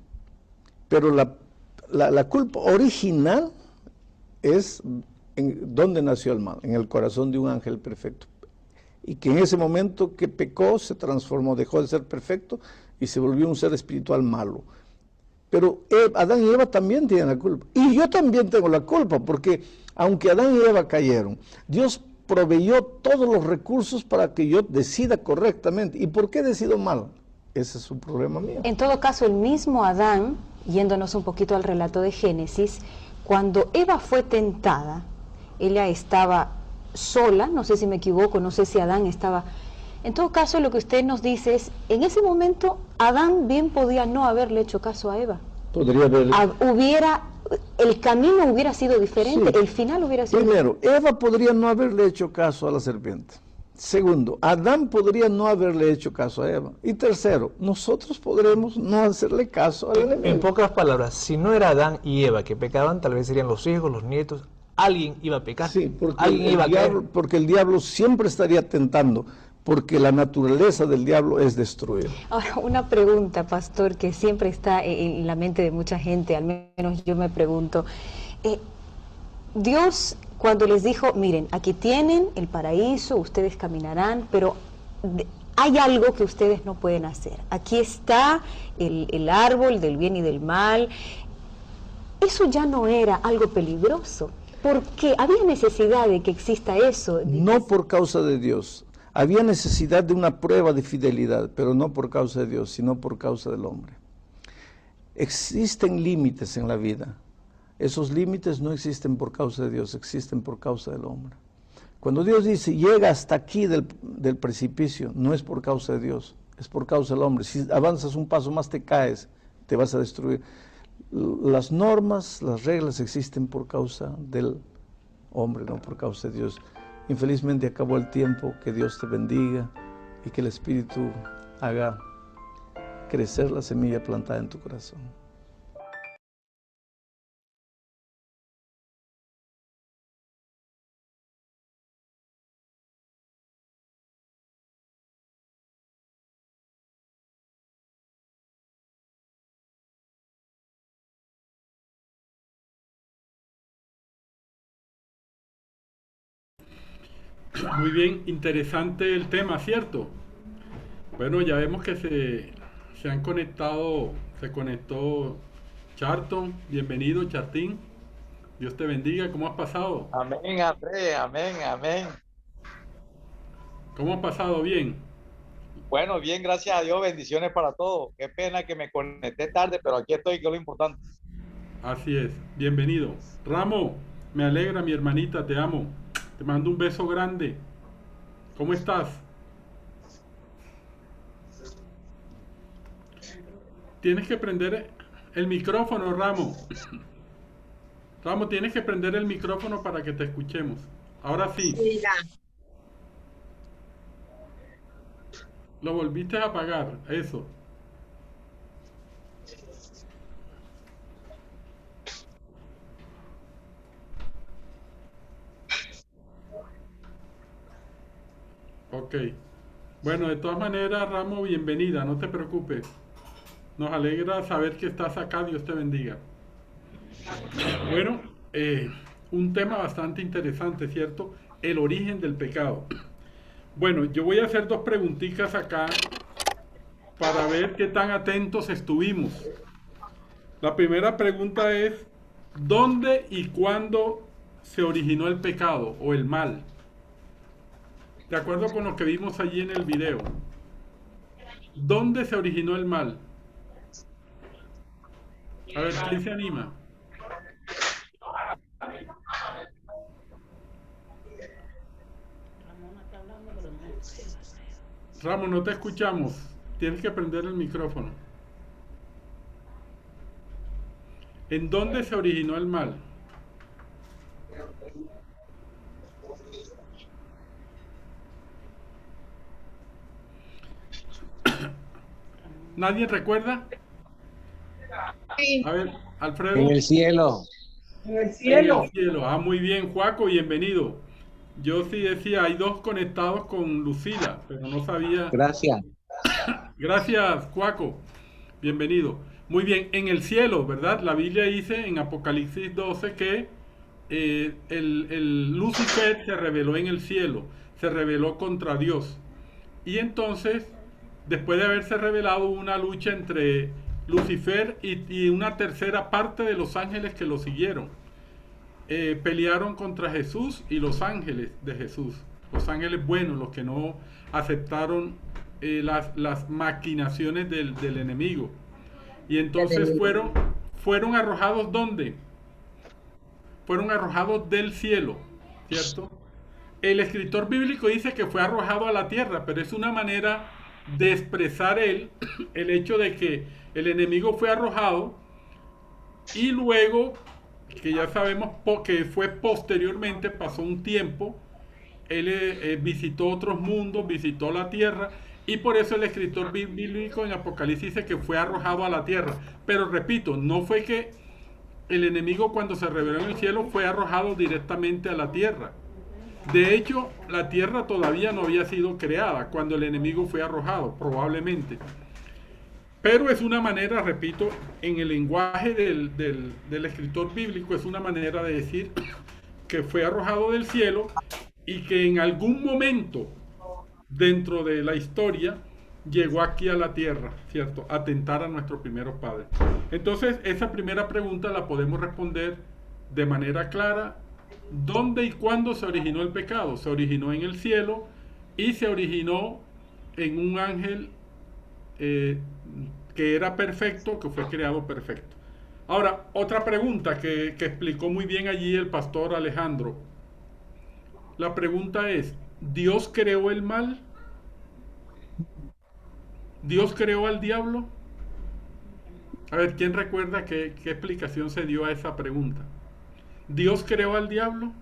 pero la culpa original es en dónde nació el mal, en el corazón de un ángel perfecto. Y que en ese momento que pecó se transformó, dejó de ser perfecto y se volvió un ser espiritual malo. Pero Adán y Eva también tienen la culpa. Y yo también tengo la culpa, porque aunque Adán y Eva cayeron, Dios proveyó todos los recursos para que yo decida correctamente. ¿Y por qué decido mal? Ese es un problema mío. En todo caso, el mismo Adán, yéndonos un poquito al relato de Génesis, cuando Eva fue tentada, ella estaba sola, no sé si me equivoco, no sé si Adán estaba... En todo caso, lo que usted nos dice es, en ese momento, Adán bien podía no haberle hecho caso a Eva. Podría haberle... El camino hubiera sido diferente, sí. El final hubiera sido Primero, Eva podría no haberle hecho caso a la serpiente. Segundo, Adán podría no haberle hecho caso a Eva. Y tercero, nosotros podremos no hacerle caso al enemigo. En pocas palabras, si no era Adán y Eva que pecaban, tal vez serían los hijos, los nietos. Alguien iba a pecar. Sí, porque alguien iba a caer. porque el diablo siempre estaría tentando, porque la naturaleza del diablo es destruir. Ahora, una pregunta, pastor, que siempre está en la mente de mucha gente, al menos yo me pregunto. Dios, cuando les dijo, miren, aquí tienen el paraíso, ustedes caminarán, pero hay algo que ustedes no pueden hacer. Aquí está el árbol del bien y del mal. Eso ya no era algo peligroso. ¿Por qué? ¿Había necesidad de que exista eso? No por causa de Dios. Había necesidad de una prueba de fidelidad, pero no por causa de Dios, sino por causa del hombre. Existen límites en la vida. Esos límites no existen por causa de Dios, existen por causa del hombre. Cuando Dios dice, llega hasta aquí del precipicio, no es por causa de Dios, es por causa del hombre. Si avanzas un paso más te caes, te vas a destruir. Las normas, las reglas existen por causa del hombre, no por causa de Dios. Infelizmente acabó el tiempo. Que Dios te bendiga y que el Espíritu haga crecer la semilla plantada en tu corazón. Muy bien, interesante el tema, ¿cierto? Bueno, ya vemos que se han conectado, se conectó Charlton. Bienvenido, Chartín. Dios te bendiga. ¿Cómo has pasado? Amén, Andrés, amén, amén. ¿Cómo has pasado? Bien. Bueno, bien, gracias a Dios, bendiciones para todos. Qué pena que me conecté tarde, pero aquí estoy, que es lo importante. Así es, bienvenido. Ramo, me alegra, mi hermanita, te amo. Te mando un beso grande. ¿Cómo estás? Tienes que prender el micrófono, Ramo. Ramo, tienes que prender el micrófono para que te escuchemos. Ahora sí. Mira. Lo volviste a apagar, eso. Ok. Bueno, de todas maneras, Ramo, bienvenida, no te preocupes. Nos alegra saber que estás acá, Dios te bendiga. Bueno, un tema bastante interesante, ¿cierto? El origen del pecado. Bueno, yo voy a hacer dos preguntitas acá para ver qué tan atentos estuvimos. La primera pregunta es, ¿dónde y cuándo se originó el pecado o el mal? De acuerdo con lo que vimos allí en el video. ¿Dónde se originó el mal? A ver, ¿quién se anima? Ramón, no te escuchamos. Tienes que prender el micrófono. ¿En dónde se originó el mal? ¿Nadie recuerda? Sí. A ver, Alfredo. En el cielo. En el cielo. En el cielo. Ah, muy bien, Juaco, bienvenido. Yo sí decía, hay dos conectados con Lucila, pero no sabía. Gracias. Gracias, Juaco. Bienvenido. Muy bien, en el cielo, ¿verdad? La Biblia dice en Apocalipsis 12 que el Lucifer se rebeló en el cielo, se rebeló contra Dios. Y entonces, después de haberse rebelado, hubo una lucha entre Lucifer y una tercera parte de los ángeles que lo siguieron. Pelearon contra Jesús y los ángeles de Jesús. Los ángeles buenos, los que no aceptaron las maquinaciones del enemigo. Y entonces fueron arrojados ¿dónde? Fueron arrojados del cielo, ¿cierto? El escritor bíblico dice que fue arrojado a la tierra, pero es una manera de expresar el hecho de que el enemigo fue arrojado y luego, que ya sabemos que fue posteriormente, pasó un tiempo, él visitó otros mundos, visitó la tierra, y por eso el escritor bíblico en Apocalipsis dice que fue arrojado a la tierra. Pero repito, no fue que el enemigo cuando se reveló en el cielo fue arrojado directamente a la tierra. De hecho, la tierra todavía no había sido creada cuando el enemigo fue arrojado, probablemente. Pero es una manera, repito, en el lenguaje del escritor bíblico, es una manera de decir que fue arrojado del cielo y que en algún momento dentro de la historia llegó aquí a la tierra, ¿cierto? A tentar a nuestros primeros padres. Entonces, esa primera pregunta la podemos responder de manera clara. ¿Dónde y cuándo se originó el pecado? Se originó en el cielo y se originó en un ángel que era perfecto, que fue creado perfecto. Ahora, otra pregunta que explicó muy bien allí el pastor Alejandro. La pregunta es, ¿Dios creó el mal? ¿Dios creó al diablo? A ver, ¿quién recuerda qué explicación se dio a esa pregunta? ¿Dios creó al diablo?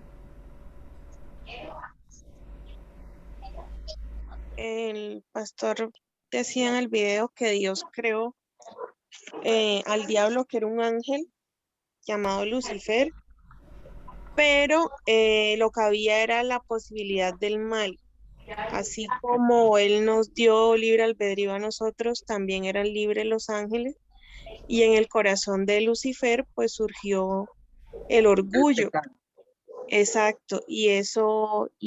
El pastor decía en el video que Dios creó al diablo, que era un ángel llamado Lucifer, pero lo que había era la posibilidad del mal. Así como Él nos dio libre albedrío a nosotros, también eran libres los ángeles, y en el corazón de Lucifer pues surgió el orgullo. Exacto, y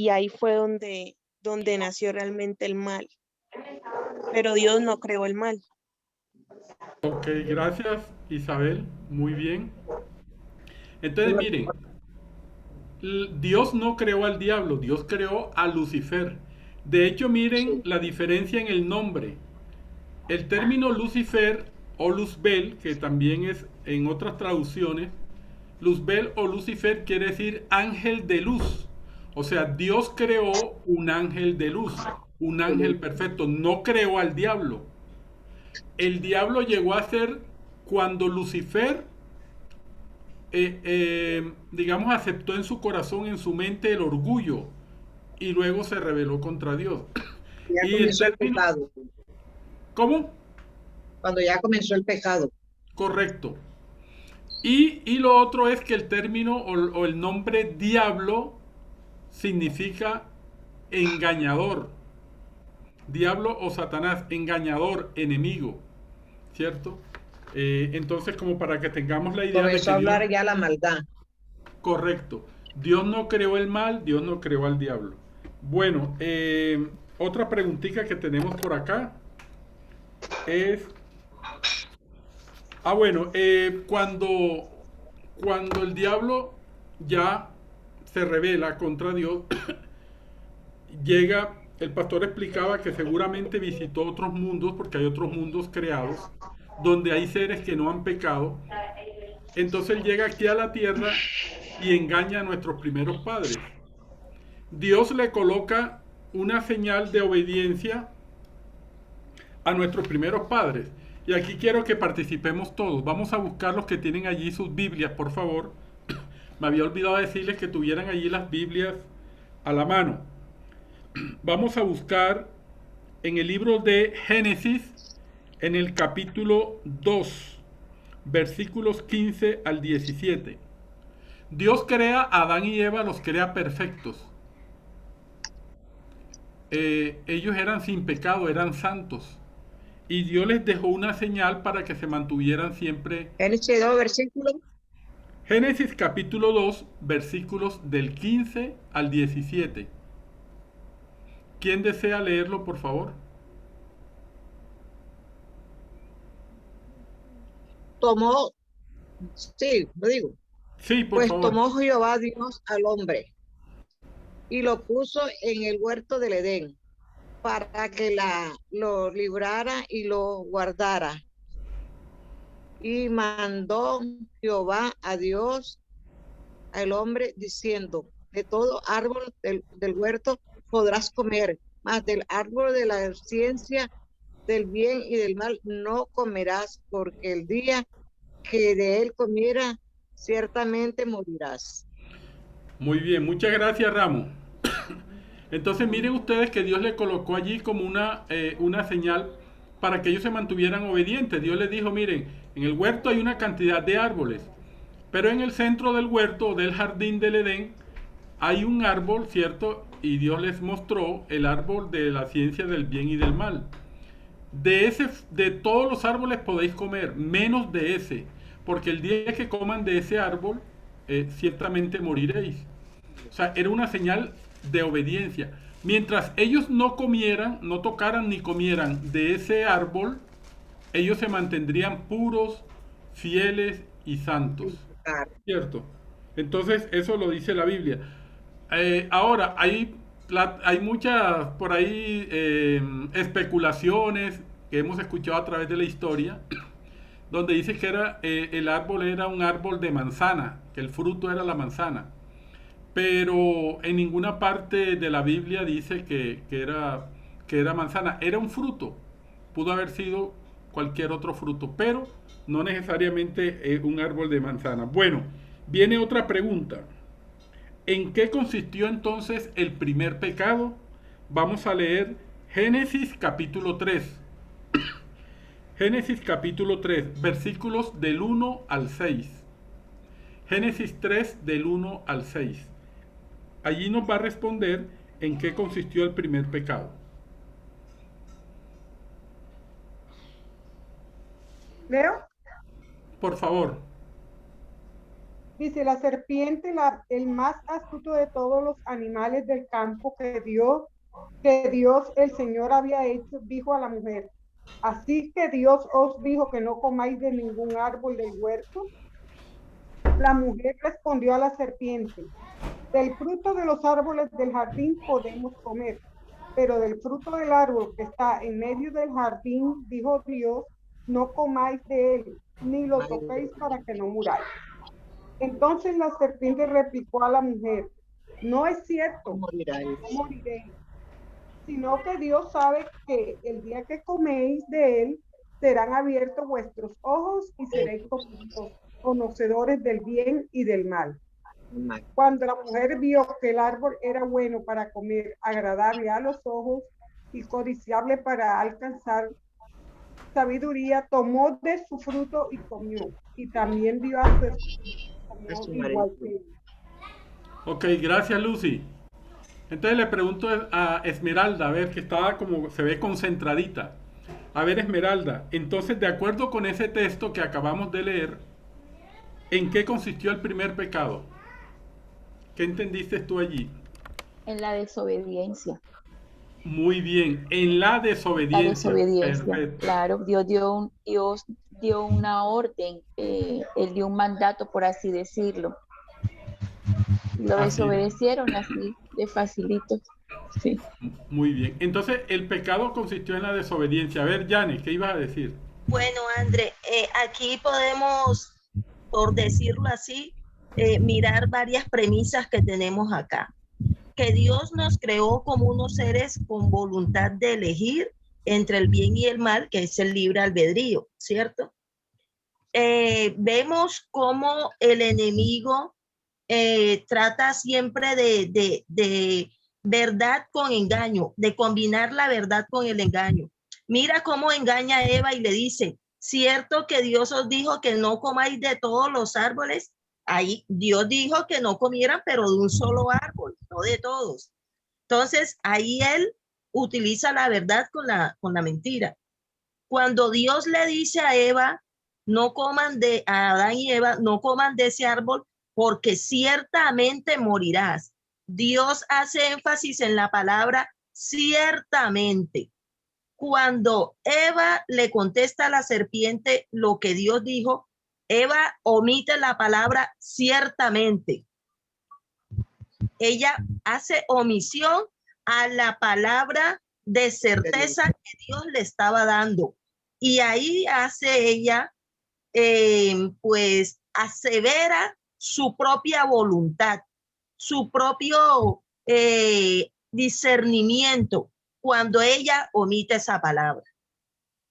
ahí fue donde nació realmente el mal. Pero Dios no creó el mal. Ok, gracias Isabel, muy bien. Entonces miren, Dios no creó al diablo, Dios creó a Lucifer. De hecho, miren la diferencia en el nombre. El término Lucifer o Luzbel, que también es en otras traducciones, Luzbel o Lucifer quiere decir ángel de luz. O sea, Dios creó un ángel de luz, un ángel perfecto, no creó al diablo. El diablo llegó a ser cuando Lucifer, digamos, aceptó en su corazón, en su mente el orgullo y luego se rebeló contra Dios. Ya comenzó el pecado. ¿Cómo? Cuando ya comenzó el pecado. Correcto. Y lo otro es que el término o el nombre diablo significa engañador. Diablo o Satanás, engañador, enemigo, ¿cierto? Entonces, como para que tengamos la idea comenzó a hablar ya la maldad. Correcto. Dios no creó el mal, Dios no creó al diablo. Bueno, otra preguntita que tenemos por acá es... bueno, cuando el diablo ya se revela contra Dios, llega, el pastor explicaba que seguramente visitó otros mundos, porque hay otros mundos creados, donde hay seres que no han pecado. Entonces él llega aquí a la tierra y engaña a nuestros primeros padres. Dios le coloca una señal de obediencia a nuestros primeros padres. Y aquí quiero que participemos todos. Vamos a buscar los que tienen allí sus Biblias, por favor. Me había olvidado decirles que tuvieran allí las Biblias a la mano. Vamos a buscar en el libro de Génesis, en el capítulo 2, versículos 15 al 17. Dios crea a Adán y Eva, los crea perfectos. Ellos eran sin pecado, eran santos. Y Dios les dejó una señal para que se mantuvieran siempre. Génesis 2, versículo. Génesis capítulo 2, versículos del 15 al 17. ¿Quién desea leerlo, por favor? Tomó, sí, lo digo. Sí, por pues favor. Tomó Jehová Dios al hombre y lo puso en el huerto del Edén para que lo librara y lo guardara. Y mandó Jehová a Dios al hombre diciendo: de todo árbol del huerto podrás comer, mas del árbol de la ciencia del bien y del mal no comerás, porque el día que de él comieras ciertamente morirás. Muy bien, muchas gracias, Ramos. Entonces miren ustedes que Dios le colocó allí como una señal para que ellos se mantuvieran obedientes. Dios les dijo, miren, en el huerto hay una cantidad de árboles, pero en el centro del huerto, del jardín del Edén, hay un árbol, ¿cierto? Y Dios les mostró el árbol de la ciencia del bien y del mal. De todos los árboles podéis comer, menos de ese, porque el día que coman de ese árbol, ciertamente moriréis. O sea, era una señal de obediencia. Mientras ellos no comieran, no tocaran ni comieran de ese árbol, ellos se mantendrían puros, fieles y santos. ¿Cierto? Entonces, eso lo dice la Biblia. Ahora, hay muchas por ahí especulaciones que hemos escuchado a través de la historia, donde dice que el árbol era un árbol de manzana, que el fruto era la manzana. Pero en ninguna parte de la Biblia dice que era manzana. Era un fruto. Pudo haber sido cualquier otro fruto, pero no necesariamente un árbol de manzana. Bueno, viene otra pregunta. ¿En qué consistió entonces el primer pecado? Vamos a leer Génesis capítulo 3. Génesis capítulo 3, versículos del 1 al 6. Génesis 3 del 1 al 6. Allí nos va a responder en qué consistió el primer pecado. ¿Leo? Por favor. Dice, la serpiente, el más astuto de todos los animales del campo que Dios el Señor había hecho, dijo a la mujer, así que Dios os dijo que no comáis de ningún árbol del huerto. La mujer respondió a la serpiente, del fruto de los árboles del jardín podemos comer, pero del fruto del árbol que está en medio del jardín, dijo Dios, no comáis de él, ni lo toquéis para que no muráis. Entonces la serpiente replicó a la mujer, no es cierto, no moriréis, sino que Dios sabe que el día que coméis de él, serán abiertos vuestros ojos y seréis conocedores del bien y del mal. Cuando la mujer vio que el árbol era bueno para comer, agradable a los ojos y codiciable para alcanzar sabiduría, tomó de su fruto y comió, y también dio a su esposo igual que él. Ok, gracias Lucy. Entonces le pregunto a Esmeralda, a ver, que estaba como, se ve concentradita. A ver, Esmeralda, entonces de acuerdo con ese texto que acabamos de leer, ¿en qué consistió el primer pecado? ¿Qué entendiste tú allí? En la desobediencia. Muy bien, en la desobediencia. La desobediencia, perfecto. claro. Dios dio una orden, Él dio un mandato, por así decirlo. Lo desobedecieron así, de facilito. Sí. Muy bien. Entonces, el pecado consistió en la desobediencia. A ver, Janes, ¿qué ibas a decir? Bueno, André, aquí podemos, por decirlo así, mirar varias premisas que tenemos acá. Que Dios nos creó como unos seres con voluntad de elegir entre el bien y el mal, que es el libre albedrío, ¿cierto? Vemos cómo el enemigo trata siempre de verdad con engaño, de combinar la verdad con el engaño. Mira cómo engaña a Eva y le dice, ¿cierto que Dios os dijo que no comáis de todos los árboles? Ahí Dios dijo que no comieran, pero de un solo árbol, no de todos. Entonces, ahí él utiliza la verdad con la mentira. Cuando Dios le dice a Eva, a Adán y Eva, no coman de ese árbol, porque ciertamente morirás. Dios hace énfasis en la palabra ciertamente. Cuando Eva le contesta a la serpiente lo que Dios dijo, Eva omite la palabra ciertamente. Ella hace omisión a la palabra de certeza que Dios le estaba dando. Y ahí hace ella, pues, asevera su propia voluntad, su propio discernimiento, cuando ella omite esa palabra.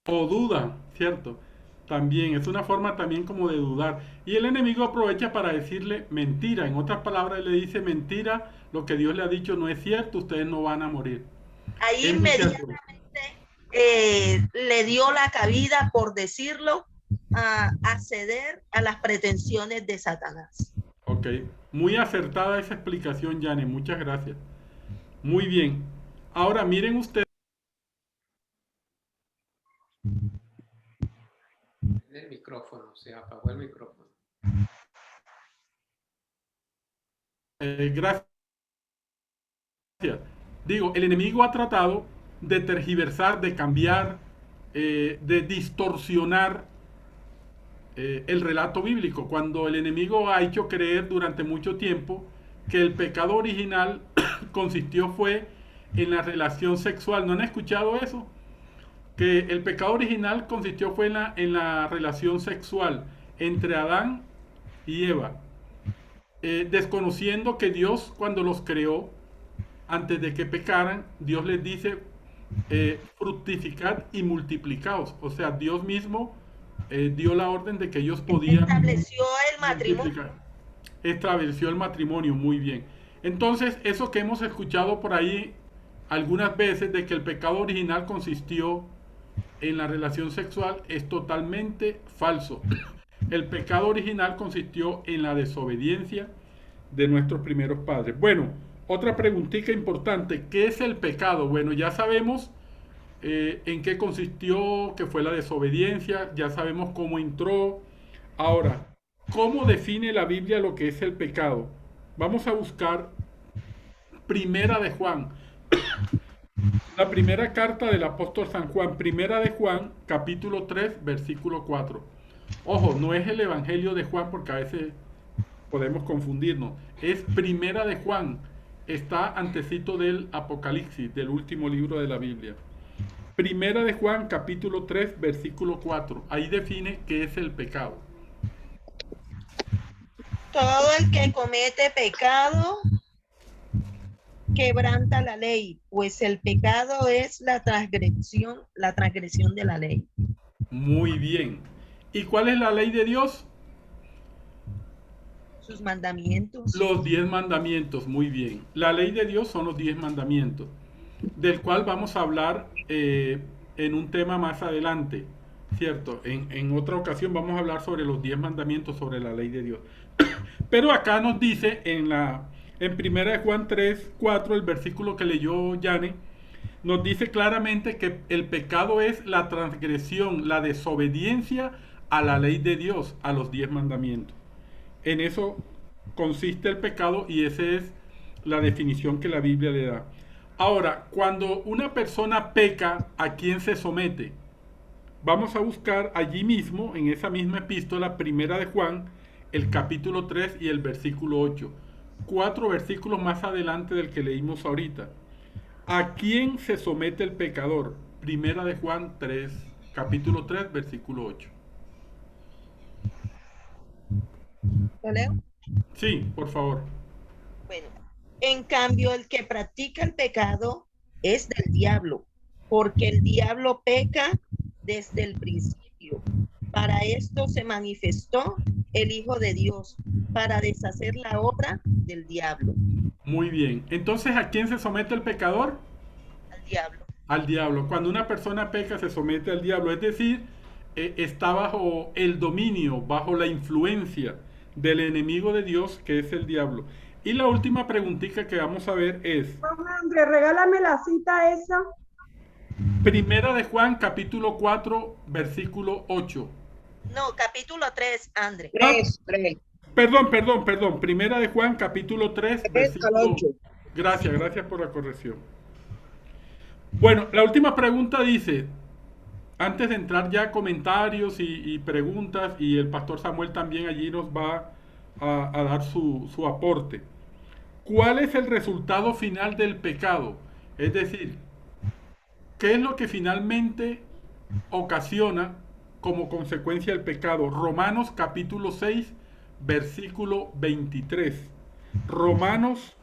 O duda, ¿cierto? También es una forma también como de dudar. Y el enemigo aprovecha para decirle mentira. En otras palabras, él le dice mentira, lo que Dios le ha dicho no es cierto, ustedes no van a morir. Ahí Es inmediatamente le dio la cabida, por decirlo, a ceder a las pretensiones de Satanás. Ok, muy acertada esa explicación, Yane, muchas gracias. Muy bien. Ahora miren ustedes. El micrófono, se apagó el micrófono. Gracias. Digo, el enemigo ha tratado de tergiversar, de cambiar, de distorsionar el relato bíblico. Cuando el enemigo ha hecho creer durante mucho tiempo que el pecado original fue en la relación sexual. ¿No han escuchado eso? Que el pecado original fue en la relación sexual entre Adán y Eva. Desconociendo que Dios, cuando los creó, antes de que pecaran, Dios les dice, fructificad y multiplicaos. O sea, Dios mismo dio la orden de que ellos podían... Estableció el matrimonio. Estableció el matrimonio, muy bien. Entonces, eso que hemos escuchado por ahí algunas veces de que el pecado original consistió en la relación sexual es totalmente falso. El pecado original consistió en la desobediencia de nuestros primeros padres. Bueno, otra preguntita importante, ¿qué es el pecado? Bueno, ya sabemos en qué consistió, que fue la desobediencia, ya sabemos cómo entró. Ahora, ¿cómo define la Biblia lo que es el pecado? Vamos a buscar Primera de Juan. La primera carta del apóstol San Juan, Primera de Juan, capítulo 3, versículo 4. Ojo, no es el Evangelio de Juan porque a veces podemos confundirnos. Es Primera de Juan. Está antecito del Apocalipsis, del último libro de la Biblia. Primera de Juan, capítulo 3, versículo 4. Ahí define qué es el pecado. Todo el que comete pecado quebranta la ley, pues el pecado es la transgresión de la ley. Muy bien. ¿Y cuál es la ley de Dios? Sus mandamientos. Los 10 mandamientos, muy bien. La ley de Dios son los 10 mandamientos, del cual vamos a hablar en un tema más adelante, ¿cierto? En otra ocasión vamos a hablar sobre los 10 mandamientos, sobre la ley de Dios. Pero acá nos dice en 1 de Juan 3, 4, el versículo que leyó Yane, nos dice claramente que el pecado es la transgresión, la desobediencia a la ley de Dios, a los 10 mandamientos. En eso consiste el pecado y esa es la definición que la Biblia le da. Ahora, cuando una persona peca, ¿a quién se somete? Vamos a buscar allí mismo, en esa misma epístola, Primera de Juan, el capítulo 3 y el versículo 8. 4 versículos más adelante del que leímos ahorita. ¿A quién se somete el pecador? Primera de Juan 3, capítulo 3, versículo 8. ¿Lo leo? Sí, por favor. Bueno, en cambio, el que practica el pecado es del diablo, porque el diablo peca desde el principio. Para esto se manifestó el Hijo de Dios, para deshacer la obra del diablo. Muy bien. Entonces, ¿a quién se somete el pecador? Al diablo. Al diablo. Cuando una persona peca, se somete al diablo. Es decir, está bajo el dominio, bajo la influencia del enemigo de Dios, que es el diablo. Y la última preguntita que vamos a ver es... André, regálame la cita esa. Primera de Juan, capítulo 4, versículo 8. No, capítulo 3, André. 3. Perdón. Primera de Juan, capítulo 3, versículo 8. Gracias por la corrección. Bueno, la última pregunta dice, antes de entrar ya a comentarios y preguntas, y el pastor Samuel también allí nos va a dar su aporte. ¿Cuál es el resultado final del pecado? Es decir, ¿qué es lo que finalmente ocasiona como consecuencia el pecado? Romanos capítulo 6, versículo 23. Romanos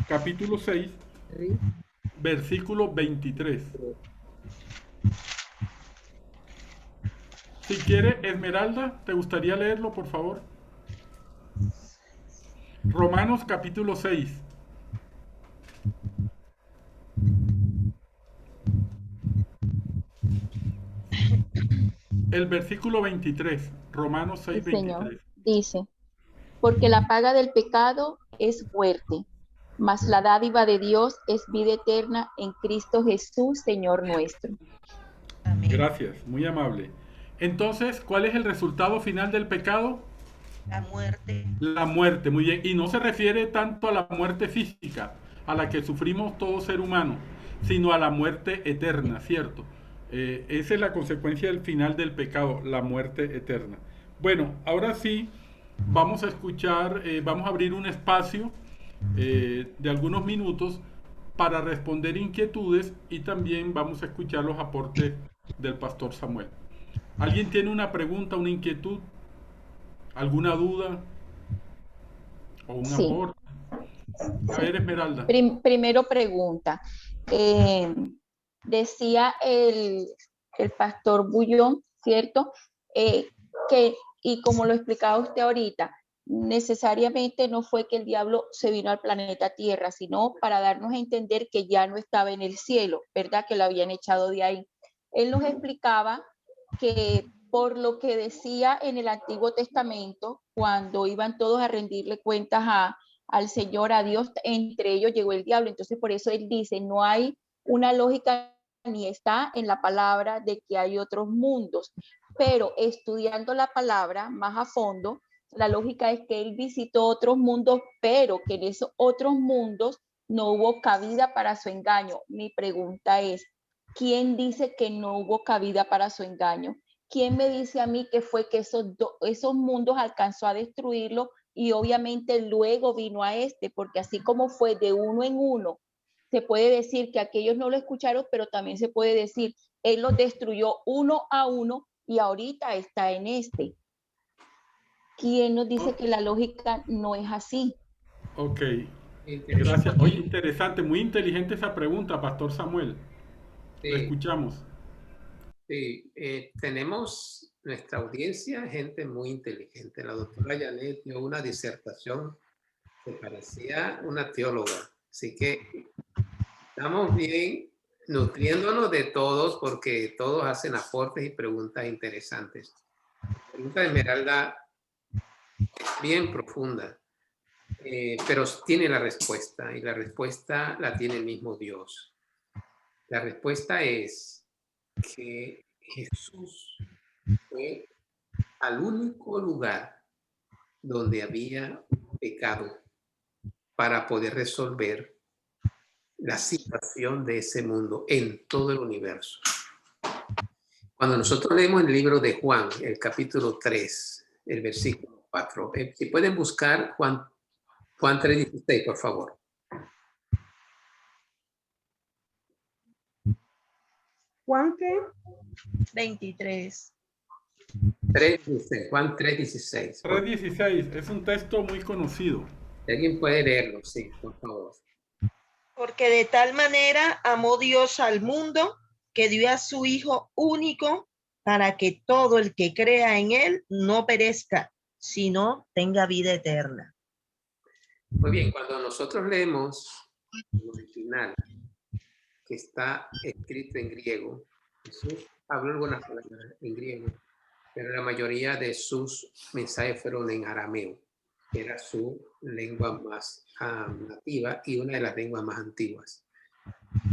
capítulo 6, versículo 23. Si quiere, Esmeralda, ¿te gustaría leerlo, por favor? Romanos capítulo 6. El versículo 23, Romanos 6, Sí, Señor, 23. dice, porque la paga del pecado es muerte, mas la dádiva de Dios es vida eterna en Cristo Jesús, Señor nuestro. Gracias, muy amable. Entonces, ¿cuál es el resultado final del pecado? La muerte. La muerte, muy bien. Y no se refiere tanto a la muerte física, a la que sufrimos todo ser humano, sino a la muerte eterna, ¿cierto? Esa es la consecuencia del final del pecado, la muerte eterna. Bueno, ahora sí, vamos a escuchar, vamos a abrir un espacio de algunos minutos para responder inquietudes y también vamos a escuchar los aportes del pastor Samuel. ¿Alguien tiene una pregunta, una inquietud, alguna duda o un Sí. aporte? A ver, Esmeralda. Primero pregunta. Decía el pastor Bullón, ¿cierto? Que, y como lo explicaba usted ahorita, necesariamente no fue que el diablo se vino al planeta Tierra, sino para darnos a entender que ya no estaba en el cielo, ¿verdad? Que lo habían echado de ahí. Él nos explicaba que por lo que decía en el Antiguo Testamento, cuando iban todos a rendirle cuentas al Señor, a Dios, entre ellos llegó el diablo. Entonces, por eso él dice, no hay una lógica ni está en la palabra de que hay otros mundos, pero estudiando la palabra más a fondo, la lógica es que él visitó otros mundos, pero que en esos otros mundos no hubo cabida para su engaño. Mi pregunta es, ¿quién dice que no hubo cabida para su engaño? ¿Quién me dice a mí que fue que esos mundos alcanzó a destruirlo y obviamente luego vino a este? Porque así como fue de uno en uno, se puede decir que aquellos no lo escucharon, pero también se puede decir, él los destruyó uno a uno y ahorita está en este. ¿Quién nos dice que la lógica no es así? Ok, gracias. Oye, interesante, muy inteligente esa pregunta, Pastor Samuel. Sí. Lo escuchamos. Sí, tenemos nuestra audiencia, gente muy inteligente. La doctora Janet dio una disertación que parecía una teóloga. Así que estamos bien nutriéndonos de todos porque todos hacen aportes y preguntas interesantes. La pregunta de Esmeralda es bien profunda, pero tiene la respuesta y la respuesta la tiene el mismo Dios. La respuesta es que Jesús fue al único lugar donde había pecado para poder resolver la situación de ese mundo en todo el universo. Cuando nosotros leemos el libro de Juan, el capítulo 3, el versículo 4, si pueden buscar Juan 3:16, por favor. ¿Juan qué? 23. 3:16, Juan 3:16. 3:16, es un texto muy conocido. ¿Alguien puede leerlo? Sí, por favor. Porque de tal manera amó Dios al mundo que dio a su Hijo único para que todo el que crea en él no perezca, sino tenga vida eterna. Muy bien, cuando nosotros leemos el original, que está escrito en griego, Jesús habló algunas palabras en griego, pero la mayoría de sus mensajes fueron en arameo, que era su lengua más nativa y una de las lenguas más antiguas.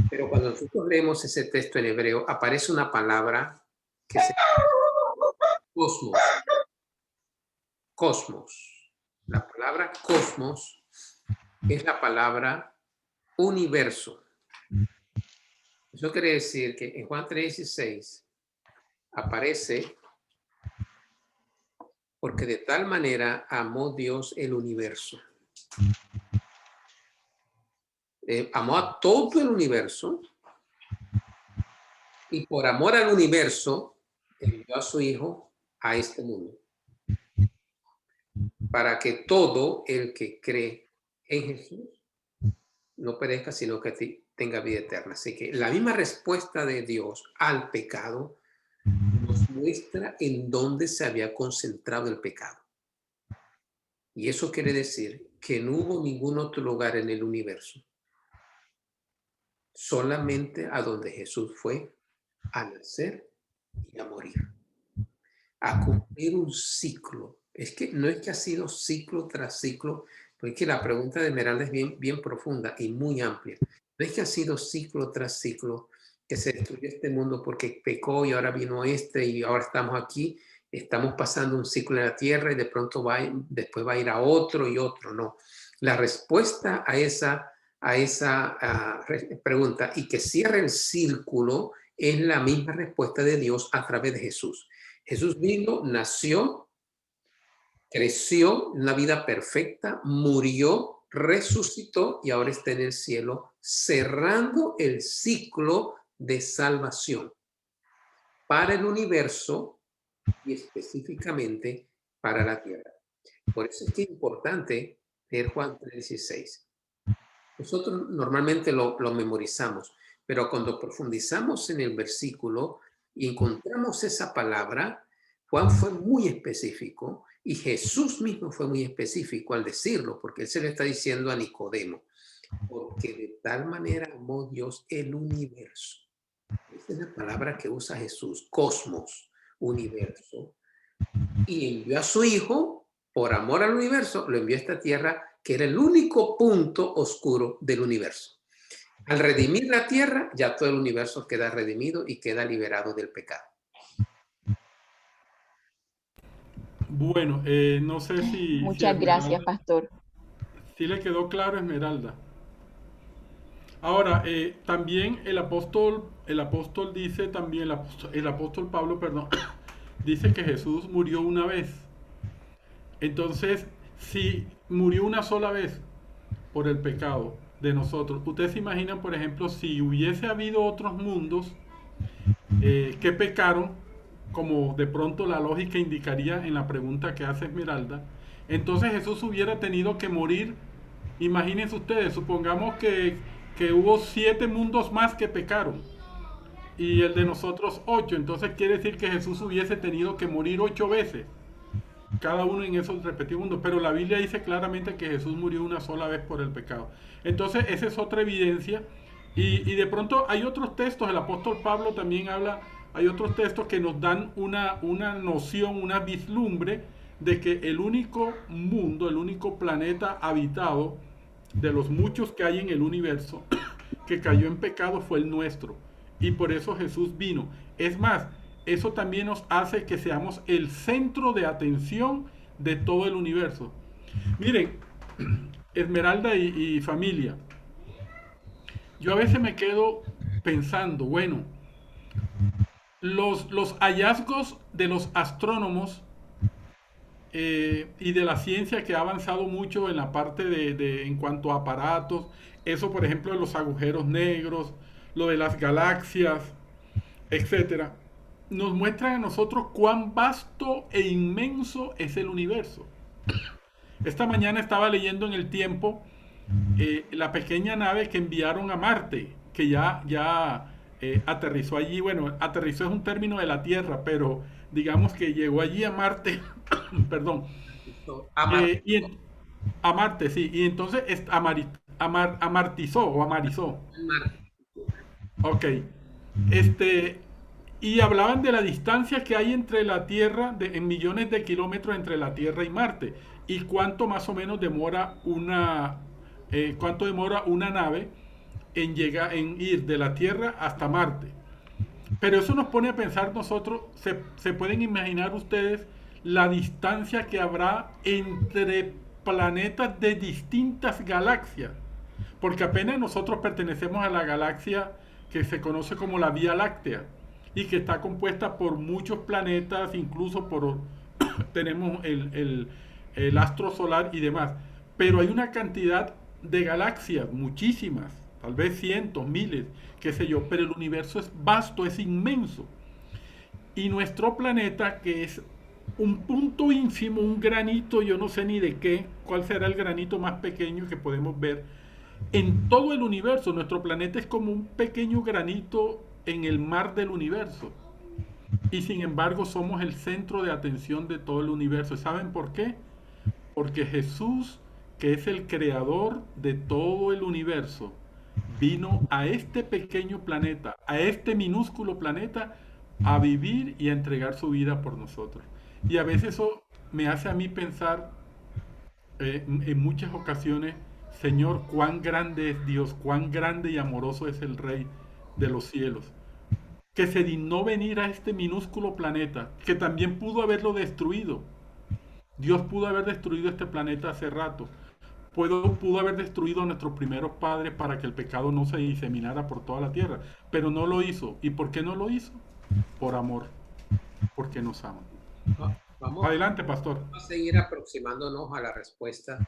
Pero cuando nosotros leemos ese texto en hebreo, aparece una palabra que se llama cosmos. Cosmos. La palabra cosmos es la palabra universo. Eso quiere decir que en Juan 3:16 aparece porque de tal manera amó Dios el universo. Amó a todo el universo y por amor al universo envió a su Hijo a este mundo para que todo el que cree en Jesús no perezca, sino que tenga vida eterna. Así que la misma respuesta de Dios al pecado nos muestra en dónde se había concentrado el pecado. Y eso quiere decir que no hubo ningún otro lugar en el universo, solamente a donde Jesús fue a nacer y a morir, a cumplir un ciclo. Es que no es que ha sido ciclo tras ciclo, porque la pregunta de Esmeralda es bien profunda y muy amplia. No es que ha sido ciclo tras ciclo que se destruyó este mundo porque pecó y ahora vino y ahora estamos aquí. Estamos pasando un ciclo en la tierra y de pronto después va a ir a otro y otro. No. La respuesta a esa pregunta y que cierra el círculo es la misma respuesta de Dios a través de Jesús. Jesús vino, nació, creció una vida perfecta, murió, resucitó y ahora está en el cielo, cerrando el ciclo de salvación para el universo y específicamente para la tierra. Por eso es que es importante leer Juan 3:16. Nosotros normalmente lo memorizamos, pero cuando profundizamos en el versículo y encontramos esa palabra, Juan fue muy específico y Jesús mismo fue muy específico al decirlo, porque él se lo está diciendo a Nicodemo, porque de tal manera amó Dios el universo. Esa es la palabra que usa Jesús, cosmos, universo, y envió a su hijo por amor al universo, lo envió a esta tierra que era el único punto oscuro del universo. Al redimir la tierra, ya todo el universo queda redimido y queda liberado del pecado. Bueno, no sé si... Muchas gracias, pastor. Sí le quedó claro, Esmeralda. Ahora, también el apóstol dice, también el apóstol Pablo, perdón, dice que Jesús murió una vez. Entonces, si murió una sola vez por el pecado de nosotros, ustedes se imaginan, por ejemplo, si hubiese habido otros mundos que pecaron, como de pronto la lógica indicaría en la pregunta que hace Esmeralda, entonces Jesús hubiera tenido que morir. Imagínense ustedes, supongamos que hubo 7 mundos más que pecaron y el de nosotros 8, entonces quiere decir que Jesús hubiese tenido que morir 8 veces, cada uno en esos respectivos mundos, pero la Biblia dice claramente que Jesús murió una sola vez por el pecado. Entonces esa es otra evidencia, y de pronto hay otros textos, el apóstol Pablo también habla, hay otros textos que nos dan una noción, una vislumbre de que el único mundo, el único planeta habitado de los muchos que hay en el universo que cayó en pecado fue el nuestro, y por eso Jesús vino. Es más, eso también nos hace que seamos el centro de atención de todo el universo. Miren, Esmeralda y familia, yo a veces me quedo pensando, bueno, los hallazgos de los astrónomos y de la ciencia que ha avanzado mucho en la parte en cuanto a aparatos, eso por ejemplo de los agujeros negros, lo de las galaxias, etcétera, nos muestran a nosotros cuán vasto e inmenso es el universo. Esta mañana estaba leyendo en El Tiempo la pequeña nave que enviaron a Marte, que ya aterrizó allí. Bueno, aterrizó es un término de la Tierra, pero digamos que llegó allí a Marte, perdón, A Marte. A Marte, sí, y entonces amartizó o amarizó. Ok, y hablaban de la distancia que hay entre la Tierra, en millones de kilómetros entre la Tierra y Marte, y cuánto más o menos demora una nave en ir de la Tierra hasta Marte. Pero eso nos pone a pensar nosotros, se pueden imaginar ustedes la distancia que habrá entre planetas de distintas galaxias, porque apenas nosotros pertenecemos a la galaxia que se conoce como la Vía Láctea y que está compuesta por muchos planetas, incluso tenemos el astro solar y demás, pero hay una cantidad de galaxias, muchísimas, tal vez cientos, miles, qué sé yo, pero el universo es vasto, es inmenso. Y nuestro planeta, que es un punto ínfimo, un granito, yo no sé ni de qué, cuál será el granito más pequeño que podemos ver en todo el universo. Nuestro planeta es como un pequeño granito en el mar del universo. y sin embargo somos el centro de atención de todo el universo. ¿Saben por qué? Porque Jesús, que es el creador de todo el universo, vino a este pequeño planeta, a este minúsculo planeta, a vivir y a entregar su vida por nosotros. Y a veces eso me hace a mí pensar en muchas ocasiones, Señor, cuán grande es Dios, cuán grande y amoroso es el Rey de los cielos, que se dignó venir a este minúsculo planeta, que también pudo haberlo destruido. Dios pudo haber destruido este planeta hace rato. Pudo haber destruido a nuestros primeros padres para que el pecado no se diseminara por toda la tierra, pero no lo hizo. ¿Y por qué no lo hizo? Por amor, porque nos ama. Adelante, pastor. Vamos a seguir aproximándonos a la respuesta,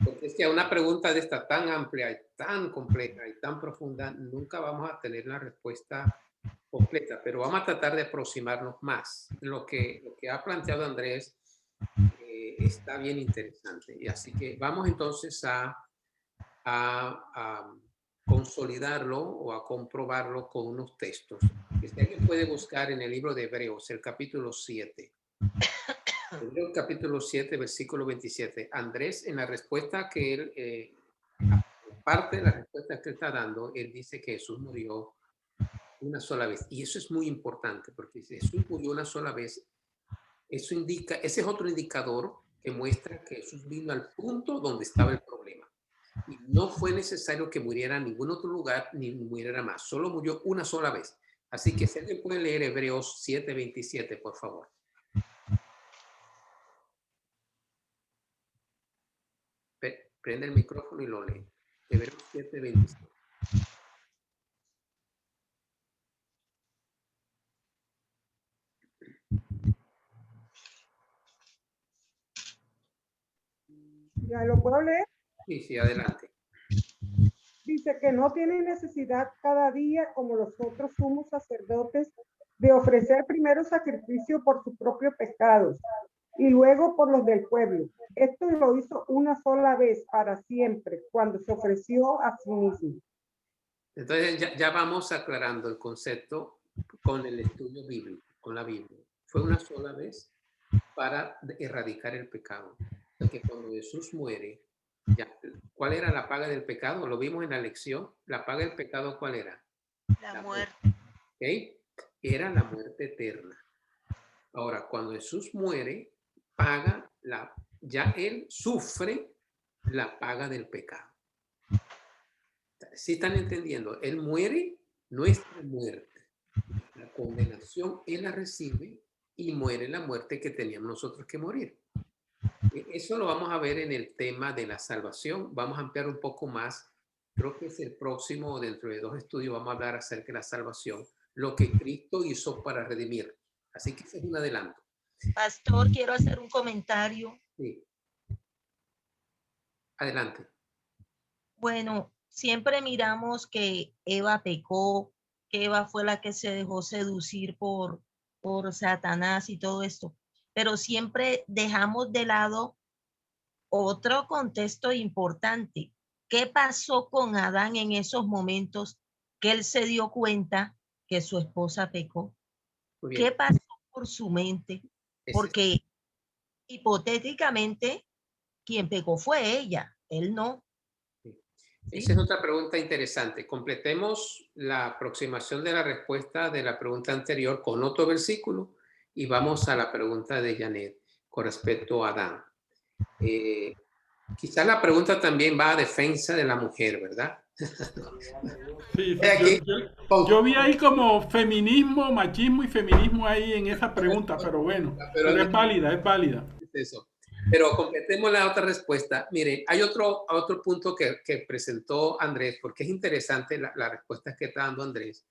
porque es que a una pregunta de esta tan amplia y tan compleja y tan profunda, nunca vamos a tener la respuesta completa, pero vamos a tratar de aproximarnos más. Lo que ha planteado Andrés está bien interesante, y así que vamos entonces a consolidarlo o a comprobarlo con unos textos. Si alguien puede buscar en el libro de Hebreos, el capítulo 7. Hebreos capítulo 7, versículo 27. Andrés, en la respuesta que él, parte de la respuesta que él está dando, él dice que Jesús murió una sola vez. Y eso es muy importante, porque si Jesús murió una sola vez, eso indica, ese es otro indicador que muestra que Jesús vino al punto donde estaba el problema. Y no fue necesario que muriera en ningún otro lugar, ni muriera más. Solo murió una sola vez. Así que si alguien puede leer Hebreos 7, 27, por favor. Prende el micrófono y lo lee. Hebreos 7, 27. ¿Ya lo puedo leer? Sí, adelante. Dice que no tiene necesidad cada día, como los otros sumos sacerdotes, de ofrecer primero sacrificio por sus propios pecados y luego por los del pueblo. Esto lo hizo una sola vez para siempre, cuando se ofreció a sí mismo. Entonces ya vamos aclarando el concepto con el estudio bíblico, con la Biblia. Fue una sola vez para erradicar el pecado. Porque cuando Jesús muere, ¿cuál era la paga del pecado? Lo vimos en la lección. La paga del pecado, ¿cuál era? La muerte. ¿Okay? Era la muerte eterna. Ahora, cuando Jesús muere, paga ya él sufre la paga del pecado. ¿Sí están entendiendo? Él muere nuestra muerte. La condenación él la recibe y muere la muerte que teníamos nosotros que morir. Eso lo vamos a ver en el tema de la salvación. Vamos a ampliar un poco más. Creo que es el próximo, dentro de 2 estudios, vamos a hablar acerca de la salvación, lo que Cristo hizo para redimir. Así que ese es un adelanto. Pastor, quiero hacer un comentario. Sí. Adelante. Bueno, siempre miramos que Eva pecó, que Eva fue la que se dejó seducir por Satanás y todo esto. Pero siempre dejamos de lado otro contexto importante. ¿Qué pasó con Adán en esos momentos que él se dio cuenta que su esposa pecó? ¿Qué pasó por su mente? Porque hipotéticamente quien pecó fue ella, él no. ¿Sí? Esa es otra pregunta interesante. Completemos la aproximación de la respuesta de la pregunta anterior con otro versículo y vamos a la pregunta de Janet con respecto a Adán. Quizás la pregunta también va a defensa de la mujer, ¿verdad? Sí, yo vi ahí como feminismo, machismo y feminismo ahí en esa pregunta, pero bueno, pero es válida, es válida. Eso. Pero completemos la otra respuesta. Mire, hay otro punto que presentó Andrés, porque es interesante la respuesta que está dando Andrés,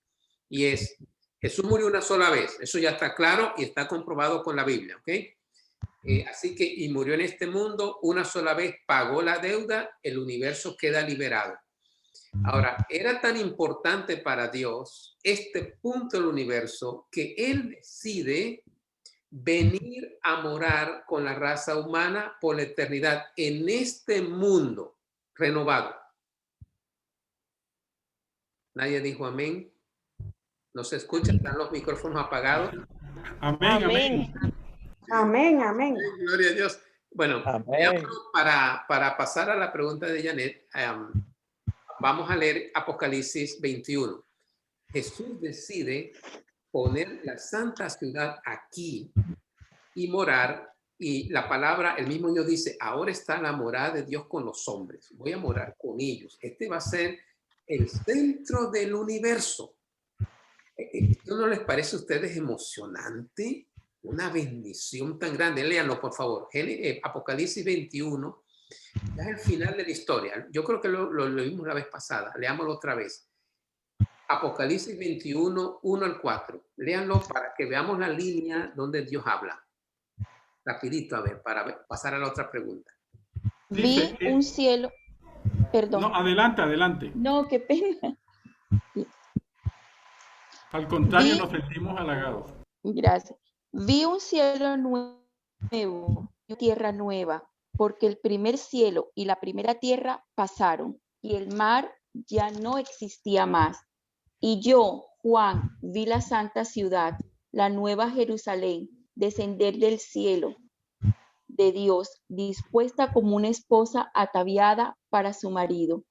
y es, Jesús murió una sola vez, eso ya está claro y está comprobado con la Biblia, ¿ok? Así que, y murió en este mundo una sola vez, pagó la deuda, el universo queda liberado. Ahora, era tan importante para Dios este punto del universo que Él decide venir a morar con la raza humana por la eternidad en este mundo renovado. ¿Nadie dijo amén? ¿No se escucha? ¿Están los micrófonos apagados? Amén, amén. Amén, amén. Gloria a Dios. Bueno, para pasar a la pregunta de Janet, vamos a leer Apocalipsis 21. Jesús decide poner la santa ciudad aquí y morar, y la palabra, el mismo Dios dice, ahora está la morada de Dios con los hombres, voy a morar con ellos. Este va a ser el centro del universo. ¿Esto no les parece a ustedes emocionante? Una bendición tan grande. Léanlo, por favor. Apocalipsis 21, ya es el final de la historia. Yo creo que lo leímos la vez pasada. Leámoslo otra vez. Apocalipsis 21, 1 al 4. Léanlo para que veamos la línea donde Dios habla. Rapidito, a ver, para pasar a la otra pregunta. Vi un cielo, perdón. No, adelante, adelante. No, qué pena. Al contrario, nos sentimos halagados. Gracias. Vi un cielo nuevo y tierra nueva, porque el primer cielo y la primera tierra pasaron, y el mar ya no existía más. Y yo, Juan, vi la santa ciudad, la nueva Jerusalén, descender del cielo de Dios, dispuesta como una esposa ataviada para su marido.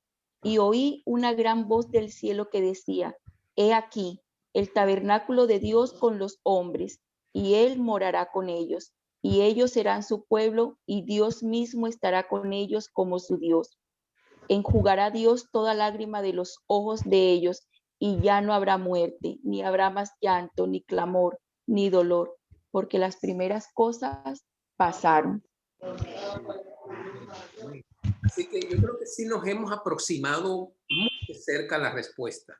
Y oí una gran voz del cielo que decía, he aquí, el tabernáculo de Dios con los hombres, y Él morará con ellos, y ellos serán su pueblo, y Dios mismo estará con ellos como su Dios. Enjugará Dios toda lágrima de los ojos de ellos, y ya no habrá muerte, ni habrá más llanto, ni clamor, ni dolor, porque las primeras cosas pasaron. Así que yo creo que sí nos hemos aproximado muy cerca a la respuesta.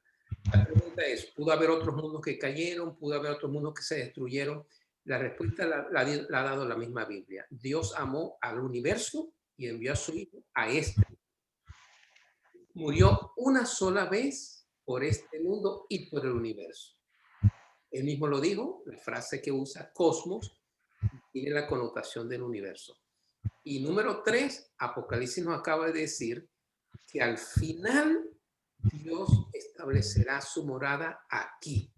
La pregunta es, ¿pudo haber otros mundos que cayeron? ¿Pudo haber otros mundos que se destruyeron? La respuesta la ha dado la misma Biblia. Dios amó al universo y envió a su Hijo a este. Murió una sola vez por este mundo y por el universo. Él mismo lo dijo, la frase que usa, cosmos, tiene la connotación del universo. Y número 3, Apocalipsis nos acaba de decir que al final Dios establecerá su morada aquí.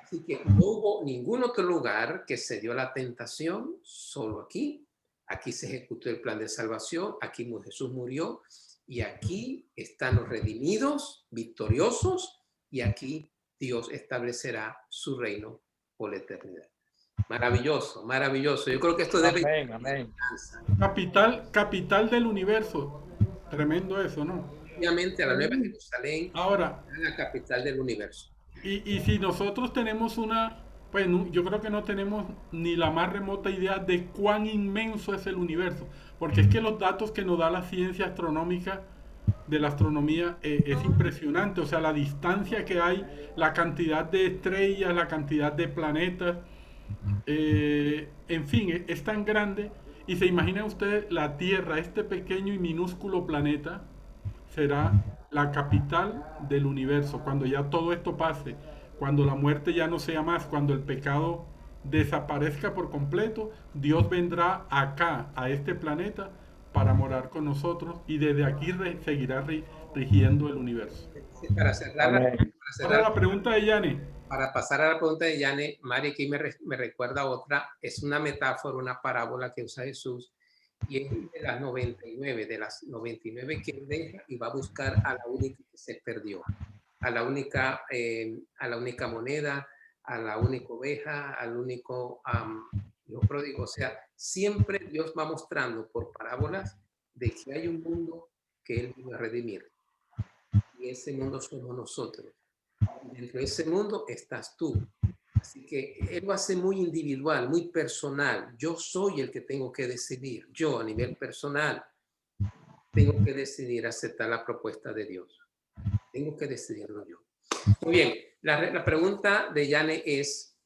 Así que no hubo ningún otro lugar que se dio la tentación, solo aquí. Aquí se ejecutó el plan de salvación, aquí Jesús murió y aquí están los redimidos, victoriosos, y aquí Dios establecerá su reino por la eternidad. Maravilloso, maravilloso. Yo creo que esto debe... Amén, amén. Capital del universo. Tremendo eso, ¿no? Obviamente a la Nueva Jerusalén, ahora, la capital del universo. Y si nosotros tenemos pues yo creo que no tenemos ni la más remota idea de cuán inmenso es el universo, porque es que los datos que nos da la ciencia astronómica de la astronomía es impresionante, o sea, la distancia que hay, la cantidad de estrellas, la cantidad de planetas, en fin, es tan grande. Y se imaginan ustedes, la Tierra, este pequeño y minúsculo planeta, será la capital del universo. Cuando ya todo esto pase, cuando la muerte ya no sea más, cuando el pecado desaparezca por completo, Dios vendrá acá, a este planeta, para morar con nosotros, y desde aquí seguirá rigiendo el universo. Para cerrar la pregunta de Yane. Para pasar a la pregunta de Yane, Mari aquí me recuerda otra, es una metáfora, una parábola que usa Jesús, y es de las 99 que él deja y va a buscar a la única que se perdió, a la única moneda, a la única oveja, al único hijo pródigo. O sea, siempre Dios va mostrando por parábolas de que hay un mundo que Él va a redimir. Y ese mundo somos nosotros. Dentro de ese mundo estás tú. Así que Él lo hace muy individual, muy personal. Yo soy el que tengo que decidir. Yo, a nivel personal, tengo que decidir aceptar la propuesta de Dios. Tengo que decidirlo yo. Muy bien, la pregunta de Yane es,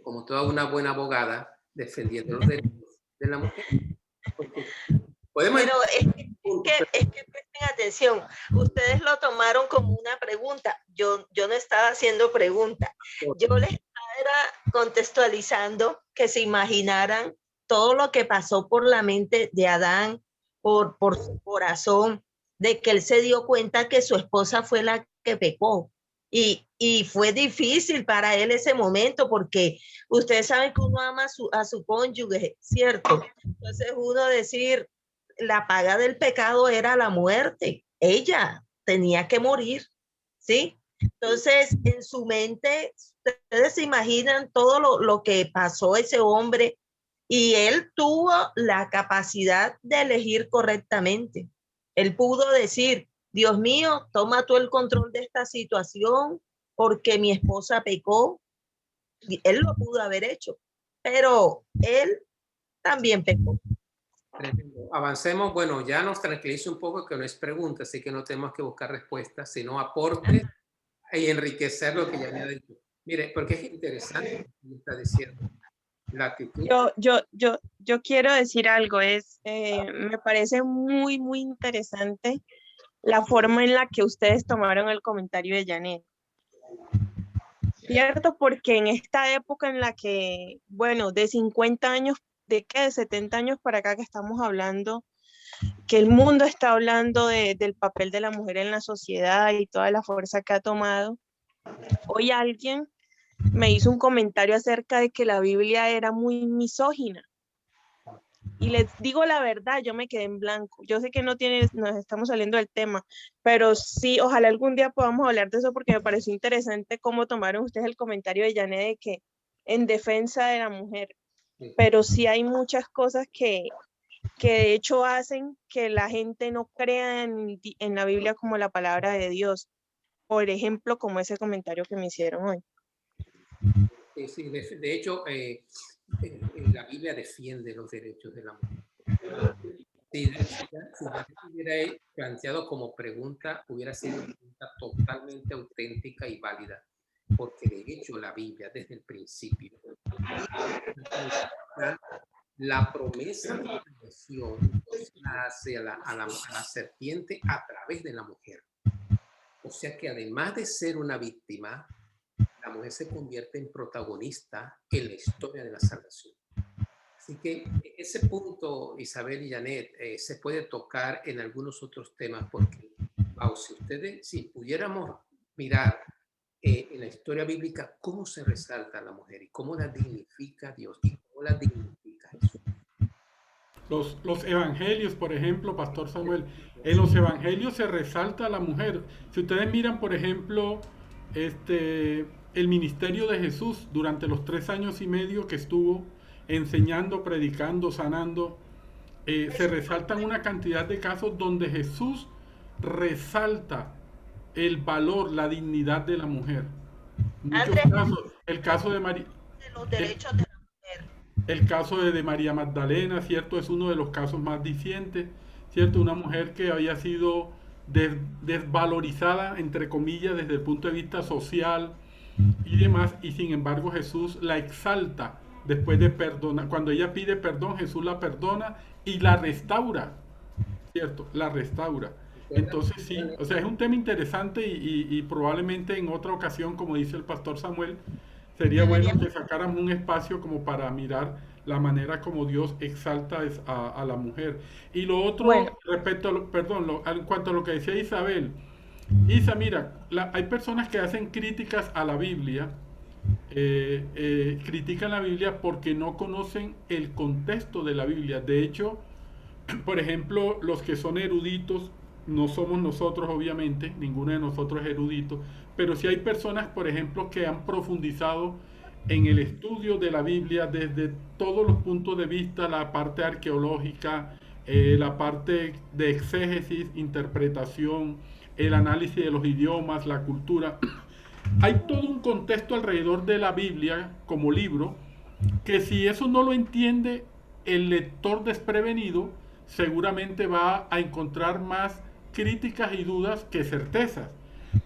como toda una buena abogada, defendiendo los derechos de la mujer. Pero es que presten atención, ustedes lo tomaron como una pregunta, yo no estaba haciendo pregunta, yo les estaba contextualizando que se imaginaran todo lo que pasó por la mente de Adán, por su corazón, de que él se dio cuenta que su esposa fue la que pecó, Y fue difícil para él ese momento porque ustedes saben que uno ama a su cónyuge, ¿cierto? Entonces uno decir, la paga del pecado era la muerte. Ella tenía que morir, ¿sí? Entonces, en su mente, ustedes se imaginan todo lo que pasó ese hombre y él tuvo la capacidad de elegir correctamente. Él pudo decir, Dios mío, toma tú el control de esta situación porque mi esposa pecó. Y él lo pudo haber hecho, pero él también pecó. Tremendo. Avancemos. Bueno, ya nos tranquiliza un poco que no es pregunta, así que no tenemos que buscar respuestas, sino aportes y enriquecer lo que ya me ha dicho. Mire, porque es interesante lo que está diciendo. La actitud. Yo quiero decir algo, me parece muy, muy interesante la forma en la que ustedes tomaron el comentario de Janet. Cierto, porque en esta época en la que, bueno, de 50 años, de 70 años para acá que estamos hablando, que el mundo está hablando del papel de la mujer en la sociedad y toda la fuerza que ha tomado, hoy alguien me hizo un comentario acerca de que la Biblia era muy misógina. Y les digo la verdad, yo me quedé en blanco. Yo sé que nos estamos saliendo del tema, pero sí, ojalá algún día podamos hablar de eso porque me pareció interesante cómo tomaron ustedes el comentario de Janet de que en defensa de la mujer. Pero sí hay muchas cosas que de hecho hacen que la gente no crea en la Biblia como la palabra de Dios. Por ejemplo, como ese comentario que me hicieron hoy. Sí, de hecho, la Biblia defiende los derechos de la mujer. Si hubiera planteado como pregunta, hubiera sido una pregunta totalmente auténtica y válida, porque de hecho la Biblia desde el principio, la promesa de la nación la hace a la serpiente a través de la mujer. O sea que además de ser una víctima, la mujer se convierte en protagonista en la historia de la salvación. Así que ese punto, Isabel y Janet, se puede tocar en algunos otros temas porque, wow, si pudiéramos mirar en la historia bíblica cómo se resalta a la mujer y cómo la dignifica Dios y cómo la dignifica Jesús. Los evangelios, por ejemplo, Pastor Samuel, en los evangelios se resalta a la mujer. Si ustedes miran, por ejemplo, el ministerio de Jesús durante los 3 años y medio que estuvo enseñando, predicando, sanando, se resaltan una cantidad de casos donde Jesús resalta el valor, la dignidad de la mujer. Muchos casos, el caso de María, los derechos de la mujer. El caso de María Magdalena, ¿cierto? Es uno de los casos más dicientes, ¿cierto? Una mujer que había sido desvalorizada, entre comillas, desde el punto de vista social y demás, y sin embargo Jesús la exalta después de perdonar. Cuando ella pide perdón, Jesús la perdona y la restaura, ¿cierto? La restaura. Entonces sí, o sea, es un tema interesante y probablemente en otra ocasión, como dice el pastor Samuel, sería bueno que sacáramos un espacio como para mirar la manera como Dios exalta a la mujer. Y lo otro, bueno, respecto a en cuanto a lo que decía Isabel, Isa, mira, hay personas que hacen críticas a la Biblia, critican la Biblia porque no conocen el contexto de la Biblia. De hecho, por ejemplo, los que son eruditos, no somos nosotros obviamente, ninguno de nosotros es erudito, pero sí hay personas, por ejemplo, que han profundizado en el estudio de la Biblia desde todos los puntos de vista, la parte arqueológica, la parte de exégesis, interpretación, el análisis de los idiomas, la cultura. Hay todo un contexto alrededor de la Biblia como libro, que si eso no lo entiende el lector desprevenido, seguramente va a encontrar más críticas y dudas que certezas.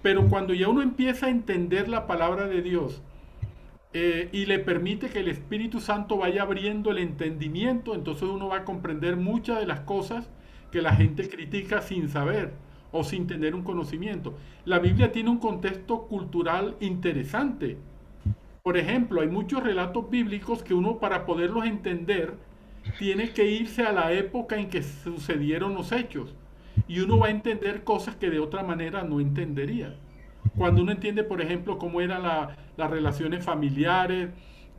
Pero cuando ya uno empieza a entender la palabra de Dios y le permite que el Espíritu Santo vaya abriendo el entendimiento, entonces uno va a comprender muchas de las cosas que la gente critica sin saber o sin tener un conocimiento. La Biblia tiene un contexto cultural interesante. Por ejemplo, hay muchos relatos bíblicos que uno, para poderlos entender, tiene que irse a la época en que sucedieron los hechos. Y uno va a entender cosas que de otra manera no entendería. cuando uno entiende, por ejemplo, cómo eran las relaciones familiares,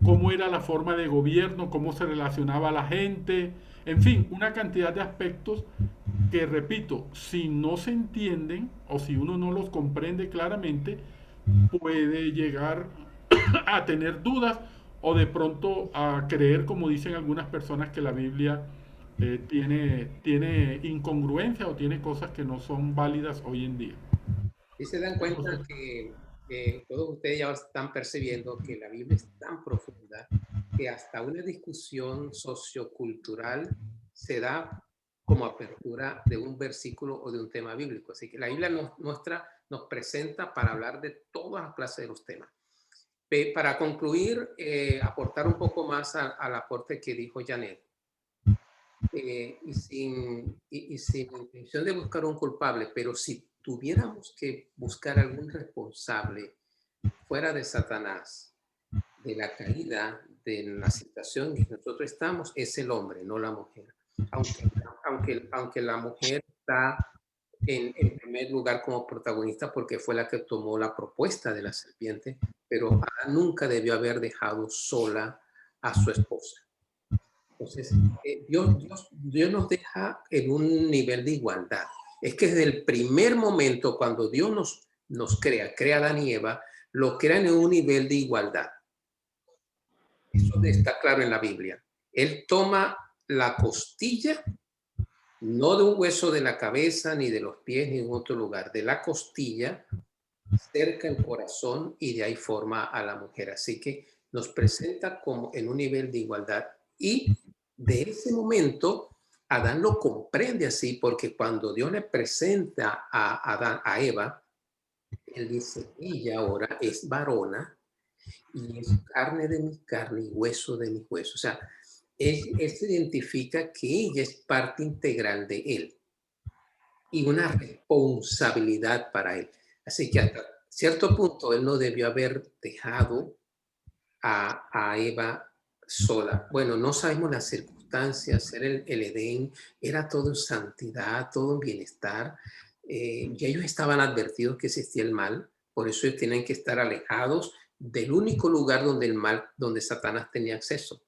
cómo era la forma de gobierno, cómo se relacionaba la gente, en fin, una cantidad de aspectos que, repito, si no se entienden o si uno no los comprende claramente, puede llegar a tener dudas o de pronto a creer, como dicen algunas personas, que la Biblia tiene incongruencia o tiene cosas que no son válidas hoy en día. Y se dan cuenta que todos ustedes ya están percibiendo que la Biblia es tan profunda que hasta una discusión sociocultural se da como apertura de un versículo o de un tema bíblico. Así que la Biblia nos presenta para hablar de todas las clases de los temas. Para concluir, aportar un poco más al aporte que dijo Janet, y sin intención de buscar un culpable, pero si tuviéramos que buscar algún responsable fuera de Satanás, de la caída, de la situación en que nosotros estamos, es el hombre, no la mujer. Aunque la mujer está en primer lugar como protagonista porque fue la que tomó la propuesta de la serpiente, pero Adán nunca debió haber dejado sola a su esposa. Entonces, Dios nos deja en un nivel de igualdad. Es que desde el primer momento, cuando Dios nos crea a Adán y Eva, lo crean en un nivel de igualdad. Eso está claro en la Biblia. Él toma la costilla, no de un hueso de la cabeza, ni de los pies, ni en otro lugar, de la costilla, cerca el corazón, y de ahí forma a la mujer. Así que nos presenta como en un nivel de igualdad. Y de ese momento, Adán lo comprende así, porque cuando Dios le presenta a Eva, él dice, ella ahora es varona y es carne de mi carne y hueso de mi hueso. O sea, él se identifica que ella es parte integral de él y una responsabilidad para él. Así que hasta cierto punto él no debió haber dejado a Eva sola. Bueno, no sabemos las circunstancias, era el Edén, era todo en santidad, todo en bienestar. Ya ellos estaban advertidos que existía el mal, por eso ellos tienen que estar alejados del único lugar donde Satanás tenía acceso,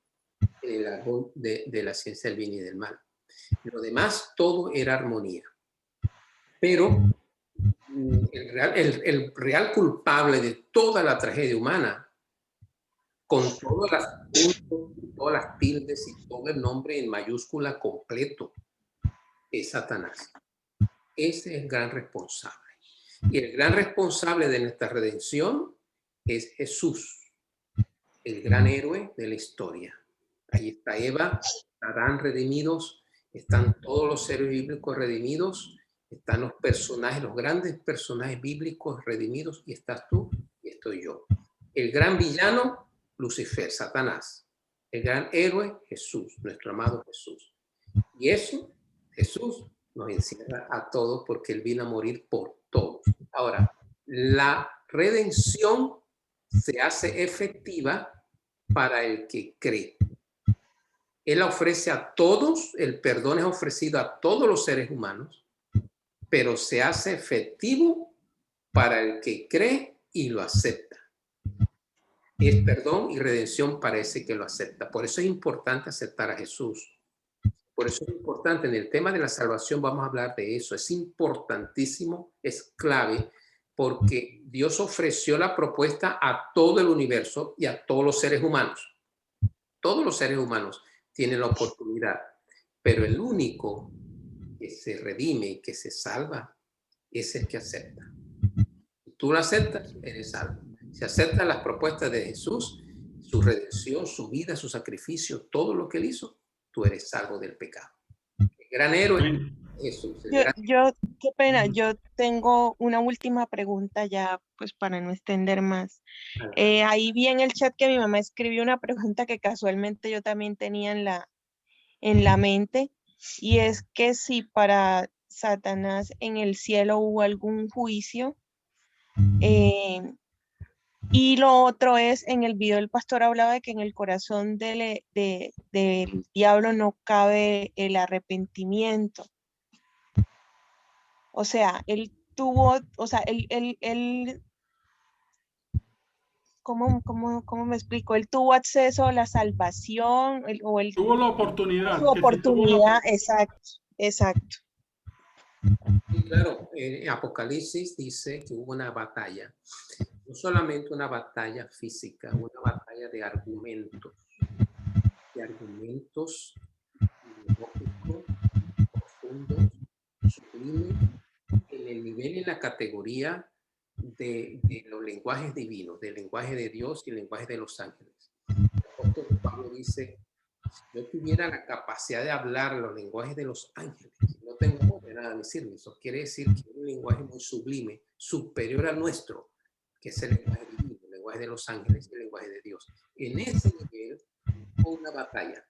en el árbol de la ciencia del bien y del mal. Lo demás, todo era armonía. Pero el real culpable de toda la tragedia humana, con todas las tildes y todo el nombre en mayúscula completo, es Satanás. Ese es el gran responsable. Y el gran responsable de nuestra redención es Jesús, el gran héroe de la historia. Ahí está Eva, Adán redimidos, están todos los seres bíblicos redimidos, están los personajes, los grandes personajes bíblicos redimidos, y estás tú y estoy yo. El gran villano, Lucifer, Satanás. El gran héroe, Jesús, nuestro amado Jesús. Y eso, Jesús nos encierra a todos porque Él vino a morir por todos. Ahora, la redención se hace efectiva para el que cree. Él ofrece a todos, el perdón es ofrecido a todos los seres humanos, pero se hace efectivo para el que cree y lo acepta. Es perdón y redención parece que lo acepta. Por eso es importante aceptar a Jesús. Por eso es importante, en el tema de la salvación vamos a hablar de eso. Es importantísimo, es clave, porque Dios ofreció la propuesta a todo el universo y a todos los seres humanos. Todos los seres humanos tienen la oportunidad, pero el único que se redime y que se salva es el que acepta. Si tú lo aceptas, eres salvo. Si aceptas las propuestas de Jesús, su redención, su vida, su sacrificio, todo lo que Él hizo, tú eres salvo del pecado. El gran héroe, Jesús. Qué pena, yo tengo una última pregunta ya, pues para no extender más. Ahí vi en el chat que mi mamá escribió una pregunta que casualmente yo también tenía en la mente, y es que si para Satanás en el cielo hubo algún juicio. Y lo otro es, en el video el pastor hablaba de que en el corazón del diablo no cabe el arrepentimiento. O sea, él tuvo, o sea, él ¿cómo me explico? Él tuvo acceso a la salvación, tuvo la oportunidad. su oportunidad, exacto. Y claro, en Apocalipsis dice que hubo una batalla, no solamente una batalla física, una batalla de argumentos filosóficos, profundos, sublimes, en el nivel y en la categoría de los lenguajes divinos, del lenguaje de Dios y el lenguaje de los ángeles. El apóstol Pablo dice, si yo tuviera la capacidad de hablar los lenguajes de los ángeles, no tengo de nada decirme. Eso quiere decir que es un lenguaje muy sublime, superior al nuestro, que es el lenguaje divino, el lenguaje de los ángeles y el lenguaje de Dios. En ese nivel hubo una batalla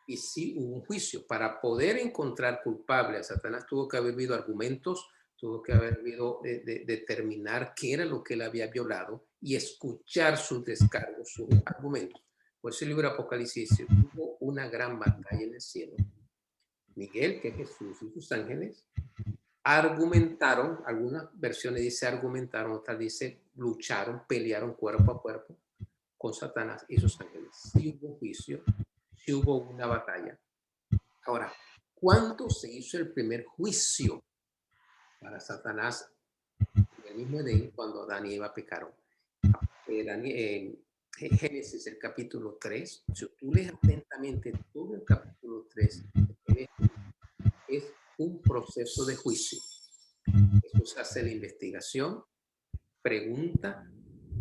y sí hubo un juicio. Para poder encontrar culpable a Satanás tuvo que haber habido argumentos, tuvo que haber habido determinar qué era lo que él había violado y escuchar sus descargos, sus argumentos. Por eso el libro de Apocalipsis dice, hubo una gran batalla en el cielo. Miguel, que es Jesús, y sus ángeles argumentaron, algunas versiones dice argumentaron, otras dice lucharon, pelearon cuerpo a cuerpo con Satanás y sus ángeles. Sí hubo juicio, sí hubo una batalla. Ahora, ¿cuándo se hizo el primer juicio para Satanás en el mismo Edén cuando Adán y Eva pecaron? Génesis, el capítulo 3, si tú lees atentamente todo el capítulo 3, es un proceso de juicio. Eso se hace la investigación, pregunta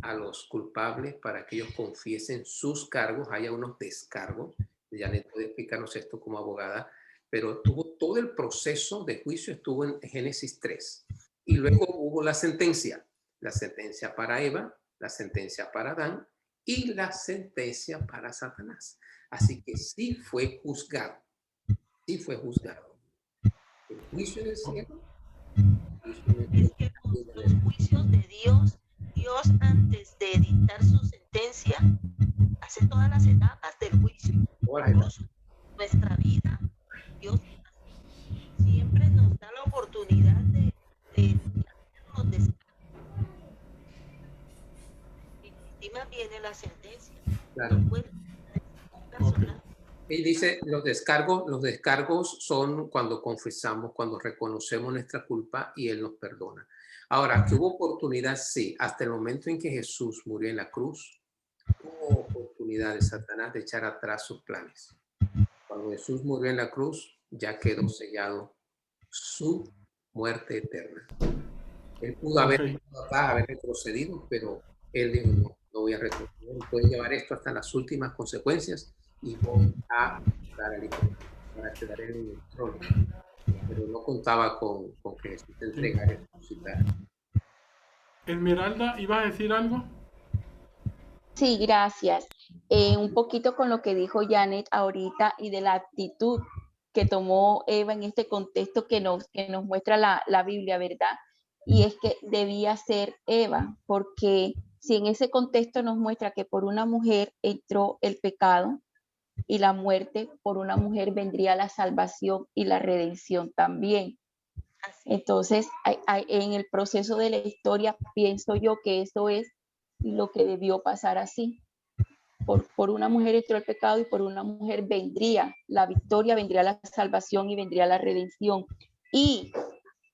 a los culpables para que ellos confiesen sus cargos, haya unos descargos. Janet puede explicarnos esto como abogada, pero tuvo todo el proceso de juicio, estuvo en Génesis 3. Y luego hubo la sentencia para Eva, la sentencia para Adán y la sentencia para Satanás. Así que sí fue juzgado. Sí fue juzgado. El juicio del cielo. Es que los juicios de Dios antes de dictar su sentencia, hace todas las etapas del juicio. Incluso nuestra vida, Dios siempre nos da la oportunidad de hacernos descargar. Y encima viene la sentencia. Claro. Y dice, los descargos son cuando confesamos, cuando reconocemos nuestra culpa y Él nos perdona. Ahora, que hubo oportunidad, sí, hasta el momento en que Jesús murió en la cruz, hubo oportunidad de Satanás de echar atrás sus planes. Cuando Jesús murió en la cruz, ya quedó sellado su muerte eterna. Él pudo haber retrocedido, pero Él dijo, no voy a retroceder, puede llevar esto hasta las últimas consecuencias y voy a dar al Hijo para quedar en el trono. Pero no contaba con que Jesús se entregara y resucitara. Esmeralda, ¿ibas a decir algo? Sí, gracias. Un poquito con lo que dijo Janet ahorita y de la actitud que tomó Eva en este contexto que nos muestra la Biblia, ¿verdad? Y es que debía ser Eva, porque si en ese contexto nos muestra que por una mujer entró el pecado y la muerte, por una mujer vendría la salvación y la redención también. Entonces, en el proceso de la historia, pienso yo que eso es lo que debió pasar así. Por una mujer entró el pecado y por una mujer vendría la victoria, vendría la salvación y vendría la redención. Y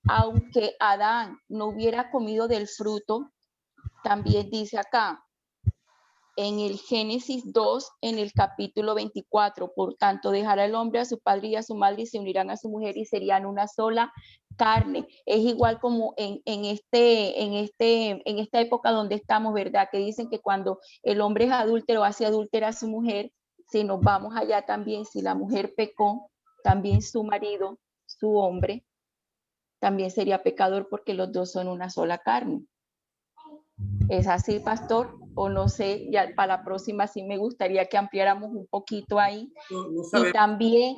aunque Adán no hubiera comido del fruto, también dice acá, en el Génesis 2, en el capítulo 24, por tanto dejará el hombre a su padre y a su madre y se unirán a su mujer y serían una sola carne. Es igual como en esta época donde estamos, ¿verdad? Que dicen que cuando el hombre es adúltero, hace adúltera a su mujer. Si nos vamos allá también, si la mujer pecó, también su marido, su hombre, también sería pecador porque los dos son una sola carne. ¿Es así, pastor? O no sé, ya para la próxima sí me gustaría que ampliáramos un poquito ahí. No sabemos, y también...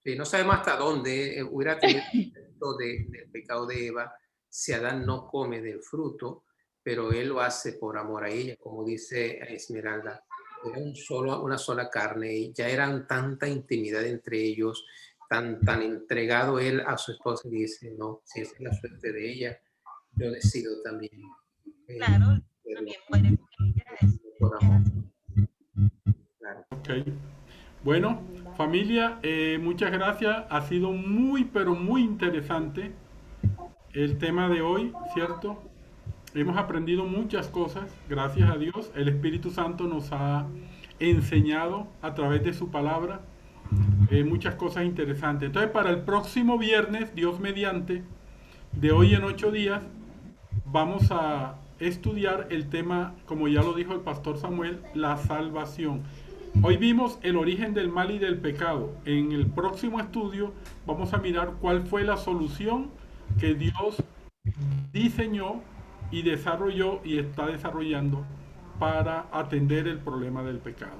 Sí, no sabemos hasta dónde hubiera tenido el efecto del pecado de Eva si Adán no come del fruto, pero él lo hace por amor a ella, como dice Esmeralda. Era una sola carne y ya eran tanta intimidad entre ellos tan entregado él a su esposa y dice, no, si esa es la suerte de ella, yo decido también. Claro, también puede por amor. Claro. Ok. Bueno, familia, muchas gracias. Ha sido muy, pero muy interesante el tema de hoy, ¿cierto? Hemos aprendido muchas cosas, gracias a Dios. El Espíritu Santo nos ha enseñado a través de su palabra muchas cosas interesantes. Entonces, para el próximo viernes, Dios mediante, de hoy en 8 días, vamos a estudiar el tema, como ya lo dijo el pastor Samuel, la salvación. Hoy vimos el origen del mal y del pecado. En el próximo estudio vamos a mirar cuál fue la solución que Dios diseñó y desarrolló y está desarrollando para atender el problema del pecado.